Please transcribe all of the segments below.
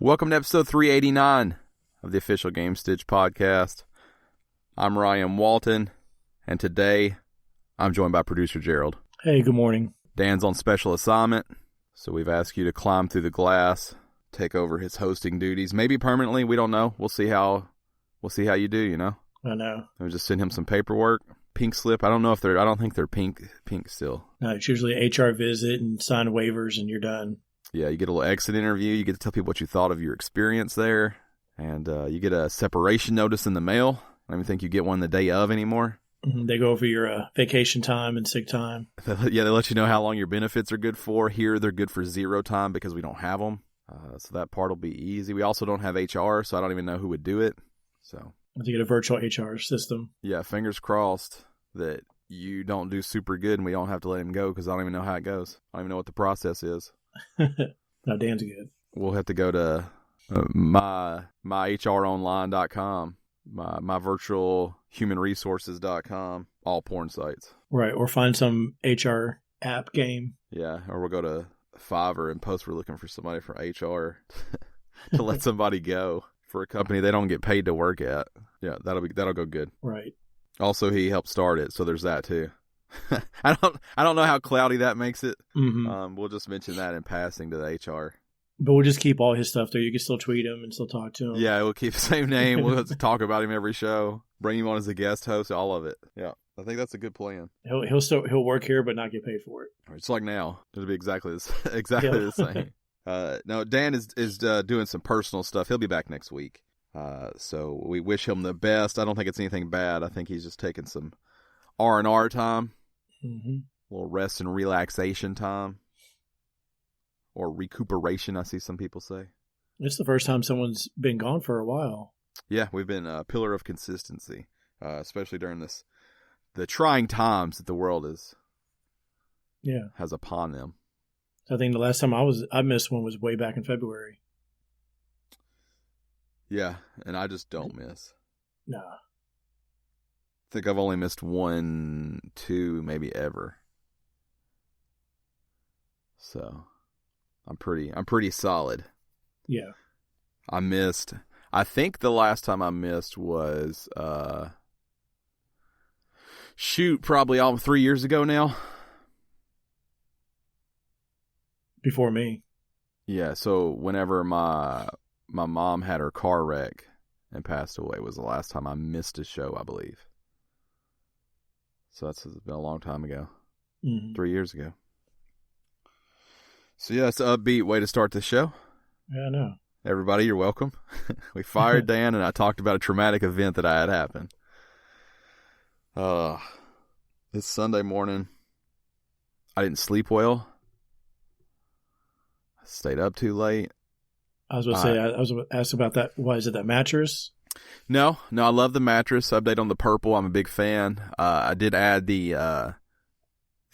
Welcome to episode 389 of the official Gamestitch Podcast. I'm Ryan Walton, and today I'm joined by producer Gerald. Hey, good morning. Dan's on special assignment, so we've asked you to climb through the glass, take over his hosting duties, maybe permanently. We don't know. We'll see how you do. You know. I know. We'll just send him some paperwork, pink slip. I don't think they're pink still. No, it's usually an HR visit and sign waivers, and you're done. Yeah, you get a little exit interview. You get to tell people what you thought of your experience there. And you get a separation notice in the mail. I don't even think you get one the day of anymore. Mm-hmm. They go over your vacation time and sick time. Yeah, they let you know how long your benefits are good for. Here, they're good for 0 time because we don't have them. So that part will be easy. We also don't have HR, so I don't even know who would do it. So To get a virtual HR system. Yeah, fingers crossed that you don't do super good and we don't have to let him go because I don't even know how it goes. I don't even know what the process is. No, Dan's good. We'll have to go to myhronline.com, my virtualhumanresources.com, all porn sites. Right, or find some HR app game. Yeah, or we'll go to Fiverr and post we're looking for somebody for HR to let somebody go for a company they don't get paid to work at. Yeah, that'll go good. Right. Also, he helped start it, so there's that too. I don't know how cloudy that makes it. Mm-hmm. We'll just mention that in passing to the HR. But we'll just keep all his stuff there. You can still tweet him and still talk to him. Yeah, we'll keep the same name. We'll have to talk about him every show. Bring him on as a guest host. All of it. Yeah, I think that's a good plan. He'll work here but not get paid for it. It's like now. It'll be exactly the same. No, Dan is doing some personal stuff. He'll be back next week. So we wish him the best. I don't think it's anything bad. I think he's just taking some R&R time. Mm-hmm. A little rest and relaxation time. Or recuperation, I see some people say. It's the first time someone's been gone for a while. Yeah, we've been a pillar of consistency, especially during the trying times that the world has upon them. I think the last time I missed one was way back in February. Yeah, and I just don't miss. Nah. I think I've only missed 1, 2, maybe ever. So I'm pretty solid. Yeah. I think the last time I missed was probably all 3 years ago now. Before me. Yeah, so whenever my mom had her car wreck and passed away was the last time I missed a show, I believe. So it's been a long time ago. Mm-hmm. 3 years ago. So yeah, it's an upbeat way to start the show. Yeah, I know. Everybody, you're welcome. We fired Dan and I talked about a traumatic event that I had happen. It's Sunday morning. I didn't sleep well. I stayed up too late. I was going to say, I was going to ask about that. Why is it that mattress? No, I love the mattress. Update on the purple. I'm a big fan. I did add the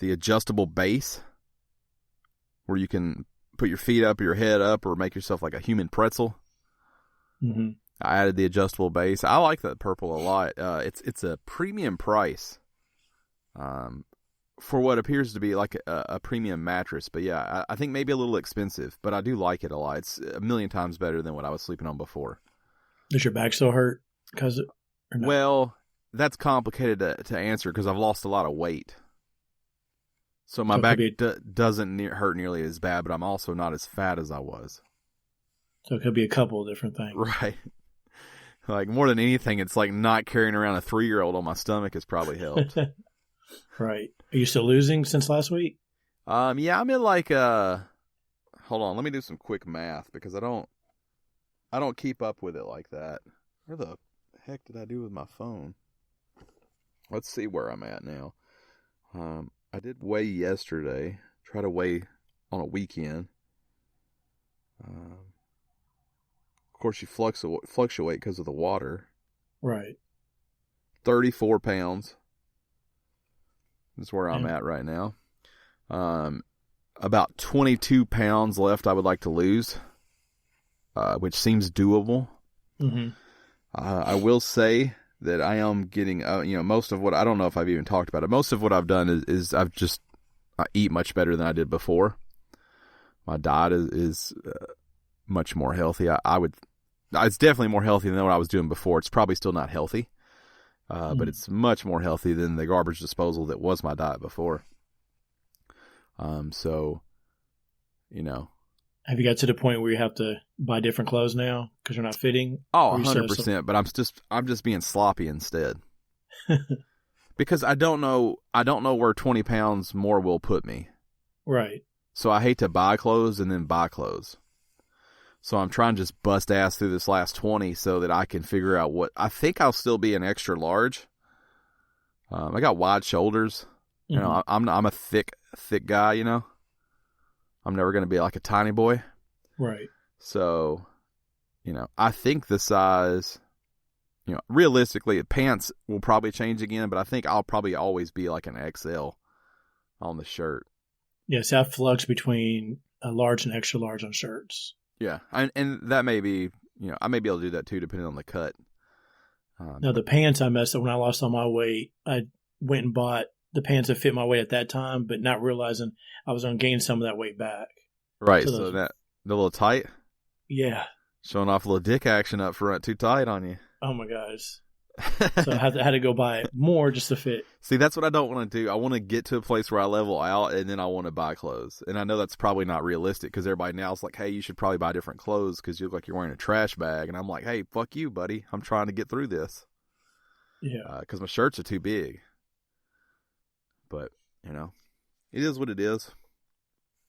adjustable base where you can put your feet up, your head up, or make yourself like a human pretzel. Mm-hmm. I added the adjustable base. I like that purple a lot. It's a premium price for what appears to be like a premium mattress. But yeah, I think maybe a little expensive, but I do like it a lot. It's a million times better than what I was sleeping on before. Does your back still hurt? Well, that's complicated to answer because I've lost a lot of weight. So my back doesn't hurt nearly as bad, but I'm also not as fat as I was. So it could be a couple of different things. Right. Like more than anything, it's like not carrying around a 3-year-old on my stomach has probably helped. Right. Are you still losing since last week? Yeah, I'm in like hold on, let me do some quick math because I don't keep up with it like that. Where the heck did I do with my phone? Let's see where I'm at now. I did weigh yesterday. Try to weigh on a weekend. Of course, you fluctuate because of the water. Right. 34 pounds. That's where I'm at right now. About 22 pounds left I would like to lose, which seems doable. Mm-hmm. I will say that I am getting, most of what, I don't know if I've even talked about it. Most of what I've done is I eat much better than I did before. My diet is much more healthy. It's definitely more healthy than what I was doing before. It's probably still not healthy, but it's much more healthy than the garbage disposal that was my diet before. So, Have you got to the point where you have to buy different clothes now because you're not fitting? Oh, 100%. But I'm just being sloppy instead. Because I don't know where 20 pounds more will put me. Right. So I hate to buy clothes and then buy clothes. So I'm trying to just bust ass through this last 20 so that I can figure out what I think I'll still be an extra large. I got wide shoulders. I'm a thick guy. I'm never going to be like a tiny boy. Right. So, I think the size. Realistically, pants will probably change again, but I think I'll probably always be like an XL on the shirt. Yes, I flux between a large and extra large on shirts. Yeah, and that may be, I may be able to do that too, depending on the cut. No, the pants I messed up when I lost all my weight. I went and bought the pants that fit my weight at that time, but not realizing I was going to gain some of that weight back. Right, so that the little tight? Yeah. Showing off a little dick action up front, too tight on you. Oh my gosh. So I had to go buy more just to fit. See, that's what I don't want to do. I want to get to a place where I level out, and then I want to buy clothes. And I know that's probably not realistic because everybody now is like, hey, you should probably buy different clothes because you look like you're wearing a trash bag. And I'm like, hey, fuck you, buddy. I'm trying to get through this. Yeah. Because my shirts are too big. But, it is what it is.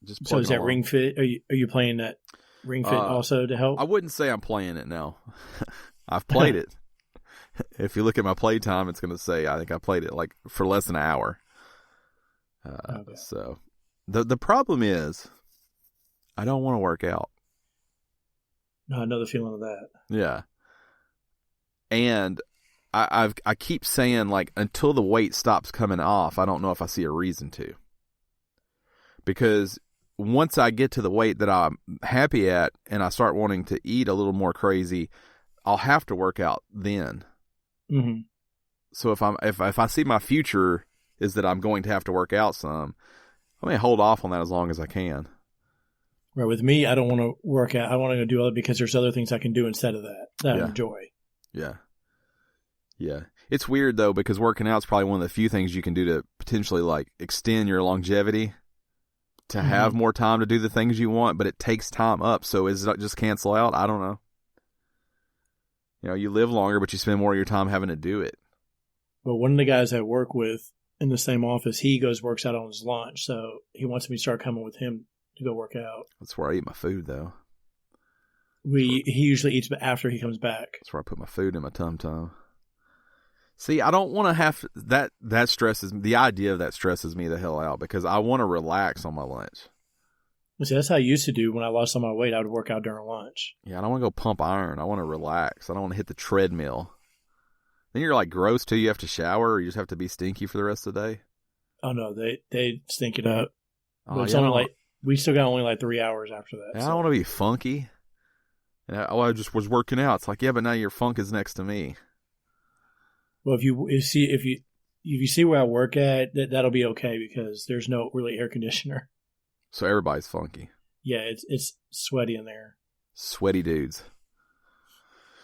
Just so is that ring fit? Are you playing that ring fit also to help? I wouldn't say I'm playing it now. I've played it. If you look at my play time, it's going to say I think I played it like for less than an hour. Okay. So the problem is I don't want to work out. No, I know the feeling of that. Yeah. And I keep saying like until the weight stops coming off, I don't know if I see a reason to. Because once I get to the weight that I'm happy at and I start wanting to eat a little more crazy, I'll have to work out then. Mm-hmm. So if I see my future is that I'm going to have to work out some, I may hold off on that as long as I can. Right. With me, I don't want to work out. I want to do other because there's other things I can do instead of that I enjoy. Yeah. Yeah. It's weird though because working out is probably one of the few things you can do to potentially like extend your longevity to have more time to do the things you want, but it takes time up. So is it just cancel out? I don't know. You live longer, but you spend more of your time having to do it. Well, one of the guys I work with in the same office, he works out on his lunch. So he wants me to start coming with him to go work out. That's where I eat my food, though. He usually eats after he comes back. That's where I put my food in my tum-tum. See, I don't want to have that stresses the idea of that stresses me the hell out because I want to relax on my lunch. See, that's how I used to do when I lost all my weight. I would work out during lunch. Yeah, I don't want to go pump iron. I want to relax. I don't want to hit the treadmill. Then you're like gross too. You have to shower or you just have to be stinky for the rest of the day. Oh no, they stink it up. But it's yeah, only we still got only 3 hours after that. I don't want to be funky. And I just was working out. It's like, yeah, but now your funk is next to me. Well, if you see where I work at, that'll be okay because there's no really air conditioner. So everybody's funky. Yeah, it's sweaty in there. Sweaty dudes.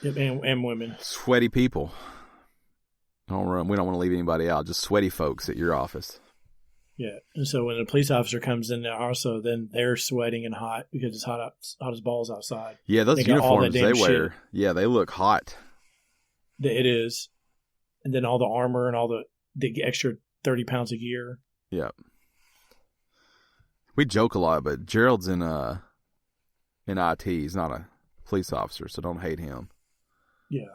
Yep, and women. Sweaty people. We don't want to leave anybody out. Just sweaty folks at your office. Yeah, and so when a police officer comes in there also, then they're sweating and hot because it's hot as balls outside. Yeah, those uniforms they wear, yeah, they look hot. It is. And then all the armor and all the extra 30 pounds of gear. Yeah. We joke a lot, but Gerald's in IT. He's not a police officer, so don't hate him. Yeah.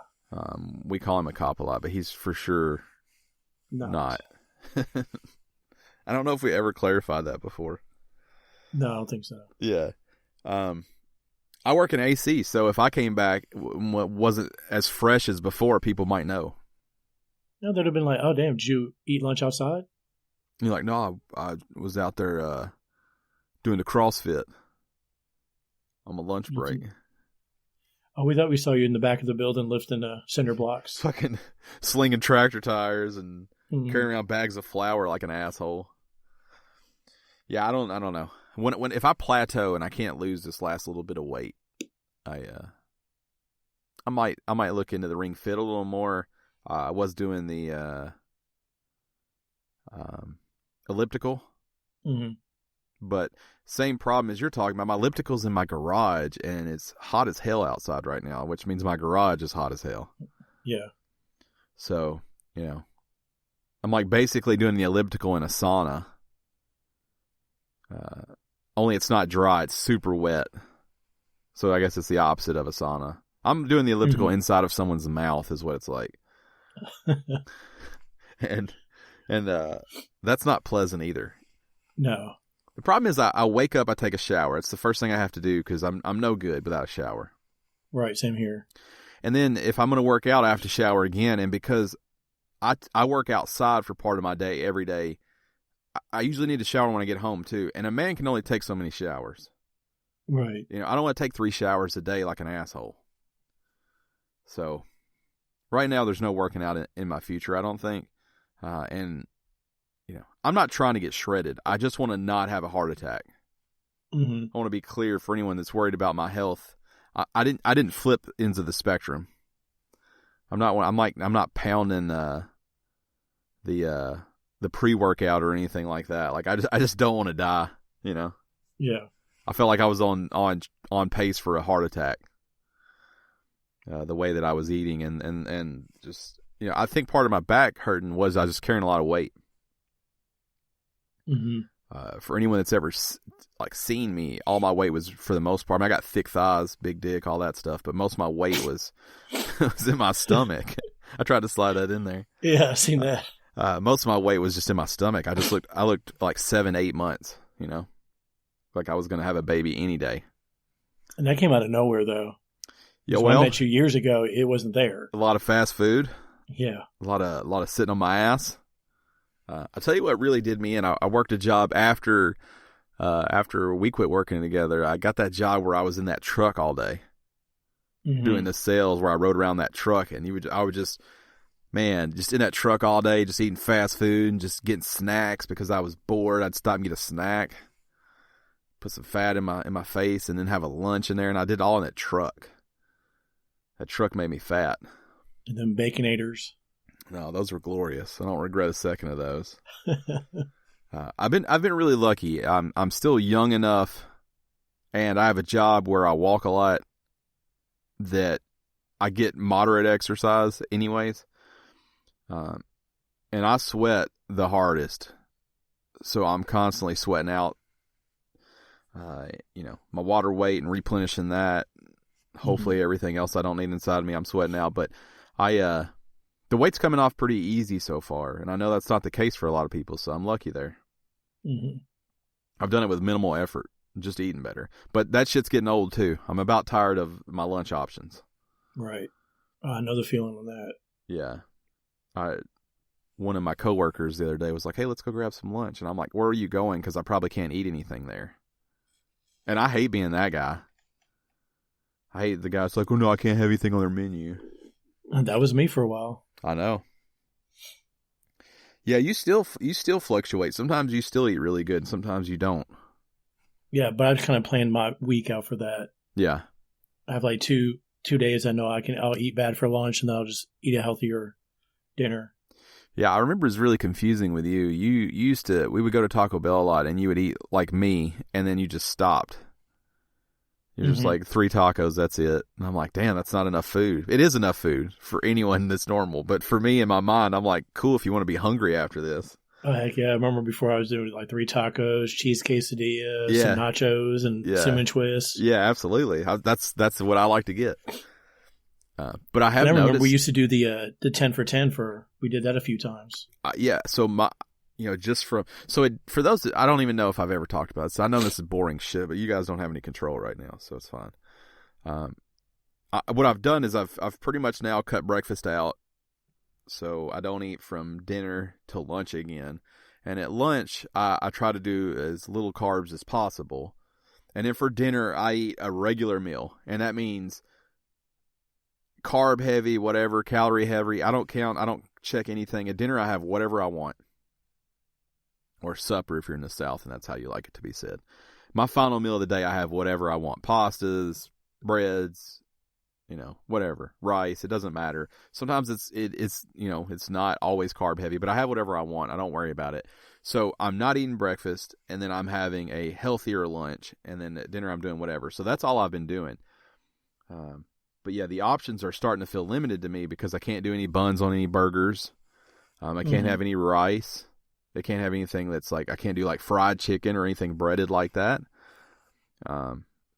We call him a cop a lot, but he's for sure not. I don't know if we ever clarified that before. No, I don't think so. Yeah. I work in AC, so if I came back wasn't as fresh as before, people might know. No, they'd have been like, oh, damn, did you eat lunch outside? And you're like, no, I was out there doing the CrossFit on my lunch break. Oh, we thought we saw you in the back of the building lifting cinder blocks. Fucking slinging tractor tires and carrying around bags of flour like an asshole. Yeah, I don't know. When if I plateau and I can't lose this last little bit of weight, I might look into the Ring Fit a little more. I was doing the elliptical, but same problem as you're talking about. My elliptical's in my garage, and it's hot as hell outside right now, which means my garage is hot as hell. Yeah. So, I'm like basically doing the elliptical in a sauna. Only it's not dry; it's super wet. So I guess it's the opposite of a sauna. I'm doing the elliptical inside of someone's mouth, is what it's like. and that's not pleasant either. No. The problem is I wake up, I take a shower. It's the first thing I have to do because I'm no good without a shower. Right, same here. And then if I'm going to work out, I have to shower again. And because I work outside for part of my day every day, I usually need to shower when I get home too. And a man can only take so many showers. Right. I don't want to take 3 showers a day like an asshole. So right now there's no working out in my future, I don't think. And I'm not trying to get shredded. I just want to not have a heart attack. I want to be clear for anyone that's worried about my health. I didn't flip into the spectrum. I'm not pounding the pre-workout or anything like that. Like I just don't want to die, Yeah. I felt like I was on pace for a heart attack. The way that I was eating and just I think part of my back hurting was I was just carrying a lot of weight. For anyone that's ever seen me, all my weight was, for the most part, I got thick thighs, big dick, all that stuff, but most of my weight was in my stomach. I tried to slide that in there. Yeah, I've seen that. Most of my weight was just in my stomach. I looked like 7-8 months, like I was going to have a baby any day. And that came out of nowhere, though. Yeah, when I met you years ago, it wasn't there. A lot of fast food. Yeah. A lot of sitting on my ass. I'll tell you what really did me in. I worked a job after we quit working together. I got that job where I was in that truck all day doing the sales, where I rode around that truck, and I would just in that truck all day, just eating fast food and just getting snacks because I was bored. I'd stop and get a snack, put some fat in my face, and then have a lunch in there, and I did it all in that truck. That truck made me fat. And then Baconators. No, those were glorious. I don't regret a second of those. I've been really lucky. I'm still young enough, and I have a job where I walk a lot, that I get moderate exercise anyways. And I sweat the hardest, so I'm constantly sweating out. My water weight and replenishing that. Hopefully everything else I don't need inside of me, I'm sweating out. But the weight's coming off pretty easy so far, and I know that's not the case for a lot of people, so I'm lucky there. I've done it with minimal effort, just eating better. But that shit's getting old too. I'm about tired of my lunch options. Right. I know the feeling on that. Yeah. One of my coworkers the other day was like, "Hey, let's go grab some lunch." And I'm like, "Where are you going? Because I probably can't eat anything there." And I hate being that guy. I hate the guy that's like, "Oh no, I can't have anything on their menu." That was me for a while. I know. Yeah, you still fluctuate. Sometimes you still eat really good, and sometimes you don't. Yeah, but I kind of planned my week out for that. Yeah. I have like two days I know I'll eat bad for lunch, and then I'll just eat a healthier dinner. Yeah, I remember it was really confusing with you. We would go to Taco Bell a lot, and you would eat like me, and then you just stopped. You're just like 3 tacos, that's it. And I'm like, damn, that's not enough food. It is enough food for anyone that's normal. But for me, in my mind, I'm like, cool if you want to be hungry after this. Oh, heck yeah. I remember before I was doing like 3 tacos, cheese quesadillas, some nachos, and cinnamon twists. Yeah, absolutely. That's what I like to get. But I have noticed. Remember we used to do the 10 for 10 we did that a few times. Yeah. So for those that, I don't even know if I've ever talked about it. So I know this is boring shit, but you guys don't have any control right now, so it's fine. What I've done is I've pretty much now cut breakfast out, so I don't eat from dinner till lunch again. And at lunch, I try to do as little carbs as possible. And then for dinner, I eat a regular meal, and that means carb heavy, whatever, calorie heavy. I don't count. I don't check anything. At dinner, I have whatever I want. Or supper if you're in the South, and that's how you like it to be said. My final meal of the day, I have whatever I want. Pastas, breads, whatever, rice. It doesn't matter. Sometimes it's it's not always carb heavy, but I have whatever I want. I don't worry about it. So I'm not eating breakfast, and then I'm having a healthier lunch, and then at dinner I'm doing whatever. So that's all I've been doing. But yeah, the options are starting to feel limited to me because I can't do any buns on any burgers. I can't have any rice. I can't have anything that's like, I can't do like fried chicken or anything breaded like that.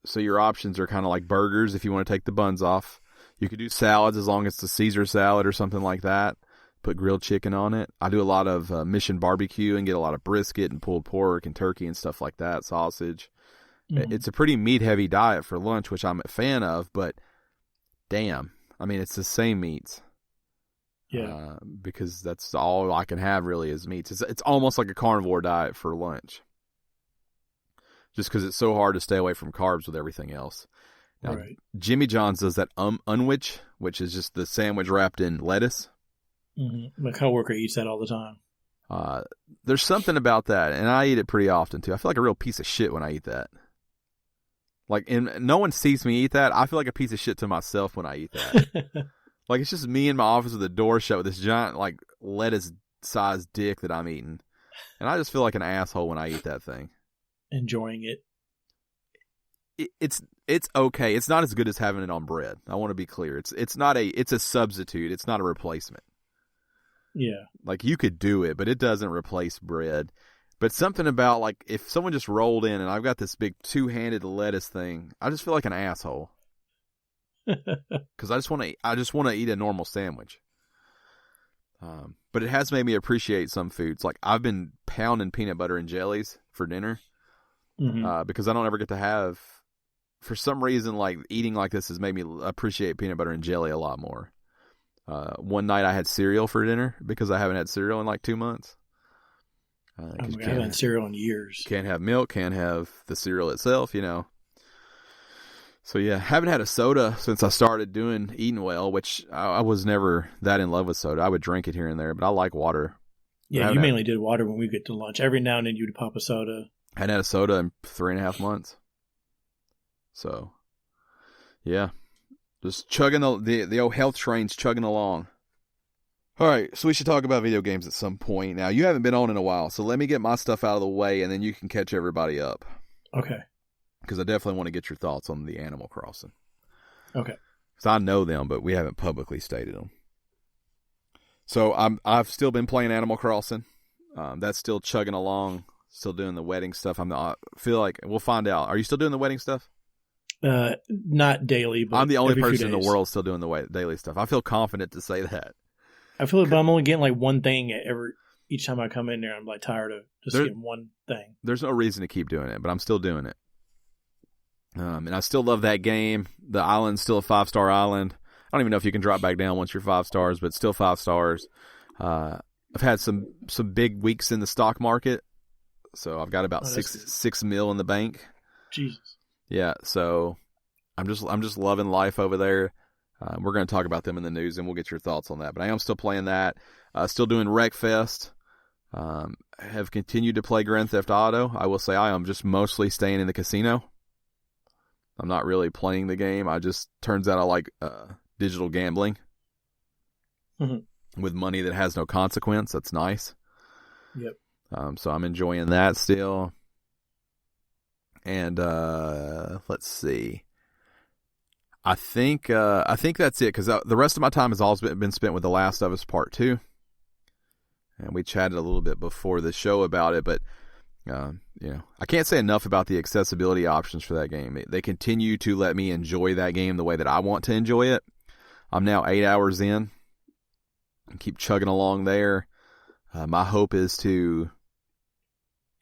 So your options are kind of like burgers if you want to take the buns off. You could do salads as long as it's a Caesar salad or something like that. Put grilled chicken on it. I do a lot of Mission barbecue and get a lot of brisket and pulled pork and turkey and stuff like that, sausage. It's a pretty meat-heavy diet for lunch, which I'm a fan of, but damn, I mean, it's the same meats. Yeah. Because that's all I can have really is meats. It's almost like a carnivore diet for lunch. Just because it's so hard to stay away from carbs with everything else. Now, right. Jimmy John's does that unwich, which is just the sandwich wrapped in lettuce. Mm-hmm. My coworker eats that all the time. There's something about that, and I eat it pretty often too. I feel like a real piece of shit when I eat that. Like, and no one sees me eat that. I feel like a piece of shit to myself when I eat that. Like, it's just me in my office with the door shut with this giant, like, lettuce-sized dick that I'm eating. And I just feel like an asshole when I eat that thing. Enjoying it. It's okay. It's not as good as having it on bread. I want to be clear. It's a substitute. It's not a replacement. Yeah. Like, you could do it, but it doesn't replace bread. But something about, like, if someone just rolled in and I've got this big two-handed lettuce thing, I just feel like an asshole. Because I just want to eat a normal sandwich. But it has made me appreciate some foods. Like, I've been pounding peanut butter and jellies for dinner. Because I don't ever get to have, for some reason, like, eating like this has made me appreciate peanut butter and jelly a lot more. One night I had cereal for dinner because I haven't had cereal in like 2 months. I haven't had cereal in years. Can't have milk, can't have the cereal itself, So yeah, haven't had a soda since I started eating well, which I was never that in love with soda. I would drink it here and there, but I like water. Yeah, you mainly did water when we get to lunch. Every now and then you'd pop a soda. I hadn't had a soda in 3.5 months. So, yeah. Just chugging the old health train's chugging along. All right, so we should talk about video games at some point. Now, you haven't been on in a while, so let me get my stuff out of the way, and then you can catch everybody up. Okay. Because I definitely want to get your thoughts on the Animal Crossing. Okay. Because I know them, but we haven't publicly stated them. So I've still been playing Animal Crossing. That's still chugging along. Still doing the wedding stuff. I feel like we'll find out. Are you still doing the wedding stuff? Not daily, but I'm the only person in the world still doing the daily stuff. I feel confident to say that. I feel like I'm only getting like one thing each time I come in there. I'm like tired of just getting one thing. There's no reason to keep doing it, but I'm still doing it. And I still love that game. The island's still a 5-star island. I don't even know if you can drop back down once you're 5 stars, but still 5 stars. I've had some big weeks in the stock market, so I've got about $6 million in the bank. Jesus. Yeah, so I'm just loving life over there. We're going to talk about them in the news, and we'll get your thoughts on that. But I am still playing that. Still doing Wreckfest. Have continued to play Grand Theft Auto. I will say I am just mostly staying in the casino. I'm not really playing the game. Turns out I like digital gambling with money that has no consequence. That's nice. Yep. So I'm enjoying that still. And let's see. I think that's it because the rest of my time has always been spent with The Last of Us Part 2. And we chatted a little bit before the show about it, but I can't say enough about the accessibility options for that game. They continue to let me enjoy that game the way that I want to enjoy it. I'm now 8 hours in and keep chugging along there. My hope is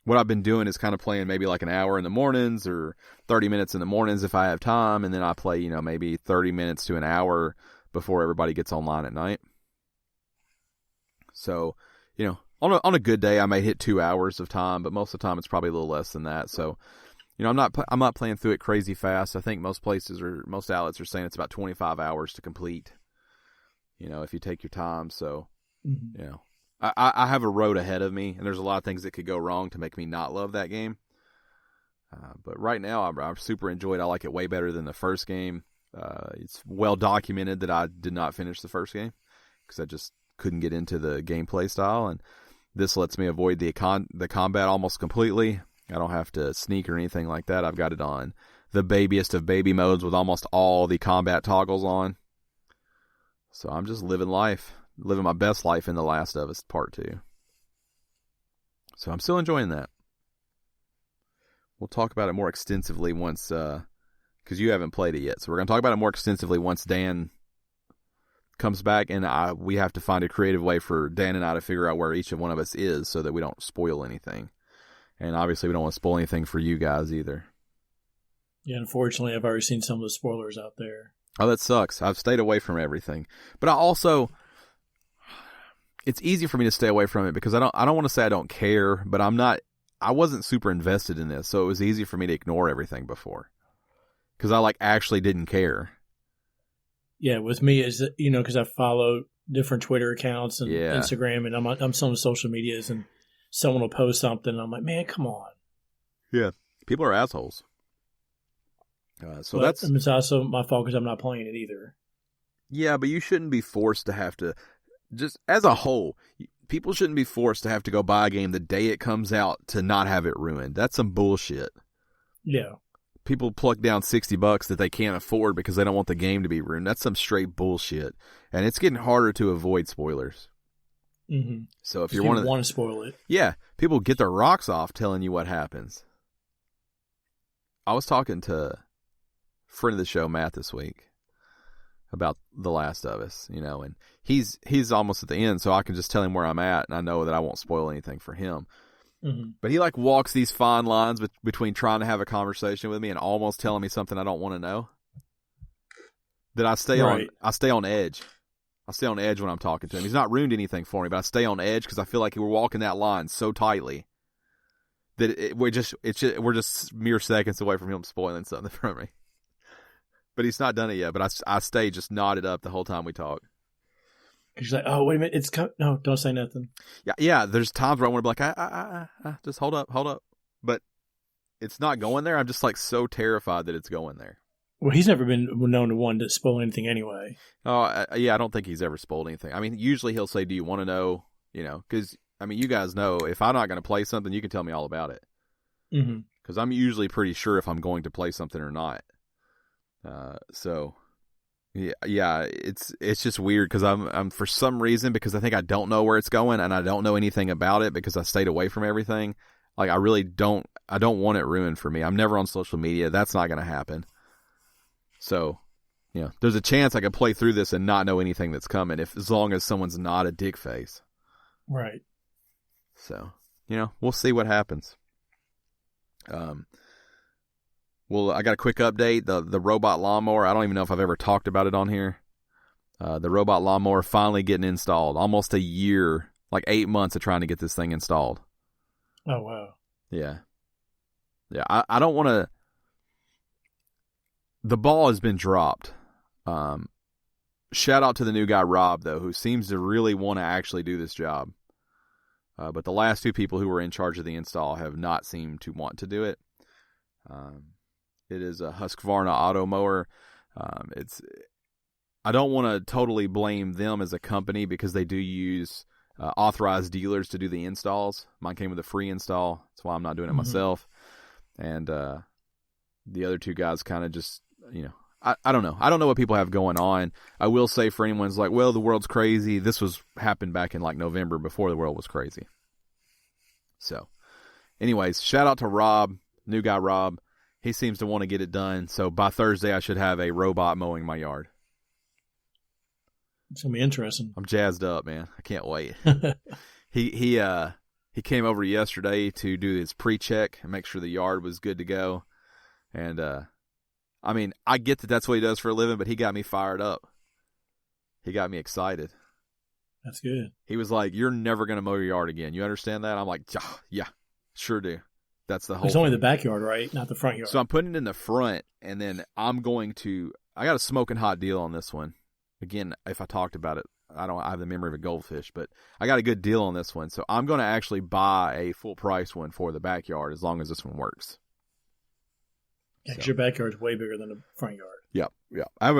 what I've been doing is kind of playing maybe like an hour in the mornings or 30 minutes in the mornings if I have time. And then I play, maybe 30 minutes to an hour before everybody gets online at night. So, on a good day, I may hit 2 hours of time, but most of the time it's probably a little less than that. So, I'm not playing through it crazy fast. I think most places or most outlets are saying it's about 25 hours to complete, if you take your time. So, I have a road ahead of me, and there's a lot of things that could go wrong to make me not love that game. But right now, I'm super enjoyed. I like it way better than the first game. It's well documented that I did not finish the first game because I just couldn't get into the gameplay style, and this lets me avoid the combat almost completely. I don't have to sneak or anything like that. I've got it on the babiest of baby modes with almost all the combat toggles on. So I'm just living my best life in The Last of Us Part 2. So I'm still enjoying that. We'll talk about it more extensively once, because you haven't played it yet. So we're going to talk about it more extensively once Dan comes back, and we have to find a creative way for Dan and I to figure out where each of one of us is so that we don't spoil anything. And obviously we don't want to spoil anything for you guys either. Yeah, unfortunately, I've already seen some of the spoilers out there. Oh, that sucks. I've stayed away from everything. But I also, it's easy for me to stay away from it because I don't want to say I don't care, but I wasn't super invested in this, so it was easy for me to ignore everything before. Because I actually didn't care. Yeah, with me, is because I follow different Twitter accounts and Instagram, and I'm some social medias, and someone will post something, and I'm like, man, come on. Yeah, people are assholes. It's also my fault because I'm not playing it either. Yeah, but you shouldn't be forced to have to, just as a whole, people shouldn't be forced to have to go buy a game the day it comes out to not have it ruined. That's some bullshit. Yeah. People pluck down $60 that they can't afford because they don't want the game to be ruined. That's some straight bullshit. And it's getting harder to avoid spoilers. Mm-hmm. So if you want to spoil it. Yeah. People get their rocks off telling you what happens. I was talking to friend of the show, Matt, this week about The Last of Us, and he's almost at the end, so I can just tell him where I'm at, and I know that I won't spoil anything for him. Mm-hmm. But he walks these fine lines between trying to have a conversation with me and almost telling me something I don't want to know. That I stay on edge. I stay on edge when I'm talking to him. He's not ruined anything for me, but I stay on edge because I feel like we're walking that line so tightly that we're just mere seconds away from him spoiling something for me. But he's not done it yet. But I stay just knotted up the whole time we talk. He's like, oh, wait a minute. No, don't say nothing. Yeah. There's times where I want to be like, just hold up. But it's not going there. I'm just so terrified that it's going there. Well, he's never been known to want to spoil anything anyway. Oh, yeah. I don't think he's ever spoiled anything. I mean, usually he'll say, do you want to know? Because, you guys know, if I'm not going to play something, you can tell me all about it. Mm-hmm. Because I'm usually pretty sure if I'm going to play something or not. So yeah, it's just weird because I'm for some reason, because I think I don't know where it's going and I don't know anything about it because I stayed away from everything. I really don't want it ruined for me. I'm never on social media. That's not going to happen. So, there's a chance I could play through this and not know anything that's coming as long as someone's not a dick face. Right. So, we'll see what happens. Well, I got a quick update. The robot lawnmower, I don't even know if I've ever talked about it on here. The robot lawnmower finally getting installed. Almost a year, 8 months of trying to get this thing installed. Oh, wow. Yeah. Yeah, I don't want to... The ball has been dropped. Shout out to the new guy, Rob, though, who seems to really want to actually do this job. But the last two people who were in charge of the install have not seemed to want to do it. It is a Husqvarna auto mower. I don't want to totally blame them as a company because they do use authorized dealers to do the installs. Mine came with a free install. That's why I'm not doing it myself. And the other two guys kind of just, I don't know. I don't know what people have going on. I will say for anyone who's like, well, the world's crazy. This happened back in November before the world was crazy. So anyways, shout out to Rob, new guy Rob. He seems to want to get it done. So by Thursday, I should have a robot mowing my yard. It's going to be interesting. I'm jazzed up, man. I can't wait. He came over yesterday to do his pre-check and make sure the yard was good to go. And, I get that that's what he does for a living, but he got me fired up. He got me excited. That's good. He was like, you're never going to mow your yard again. You understand that? I'm like, yeah, sure do. That's the whole It's only the backyard, right? Not the front yard. So I'm putting it in the front, and then I got a smoking hot deal on this one. Again, if I talked about it, I have the memory of a goldfish, but I got a good deal on this one. So I'm going to actually buy a full price one for the backyard as long as this one works. Yeah, because your backyard's way bigger than the front yard. Yeah. I have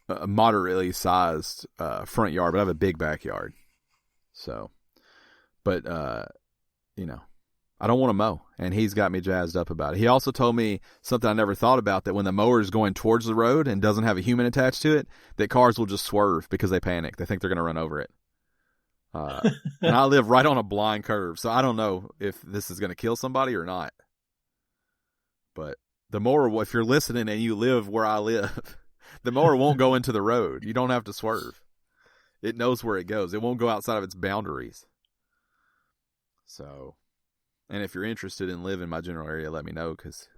a moderately sized front yard, but I have a big backyard. So, but I don't want to mow, and he's got me jazzed up about it. He also told me something I never thought about, that when the mower is going towards the road and doesn't have a human attached to it, that cars will just swerve because they panic. They think they're going to run over it. And I live right on a blind curve, so I don't know if this is going to kill somebody or not. But the mower, if you're listening and you live where I live, the mower won't go into the road. You don't have to swerve. It knows where it goes. It won't go outside of its boundaries. So, and if you're interested in living in my general area, let me know, because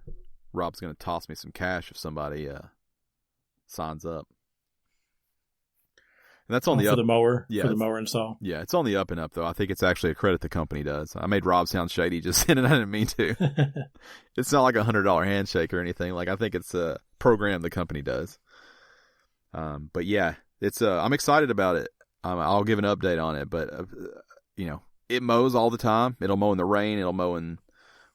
Rob's going to toss me some cash if somebody signs up. And that's on the up. For the mower? Yeah. For the mower install? Yeah, it's on the up and up, though. I think it's actually a credit the company does. I made Rob sound shady just saying it. I didn't mean to. It's not like a $100 handshake or anything. Like, I think it's a program the company does. But yeah, it's I'm excited about it. I'll give an update on it, but it mows all the time. It'll mow in the rain. It'll mow in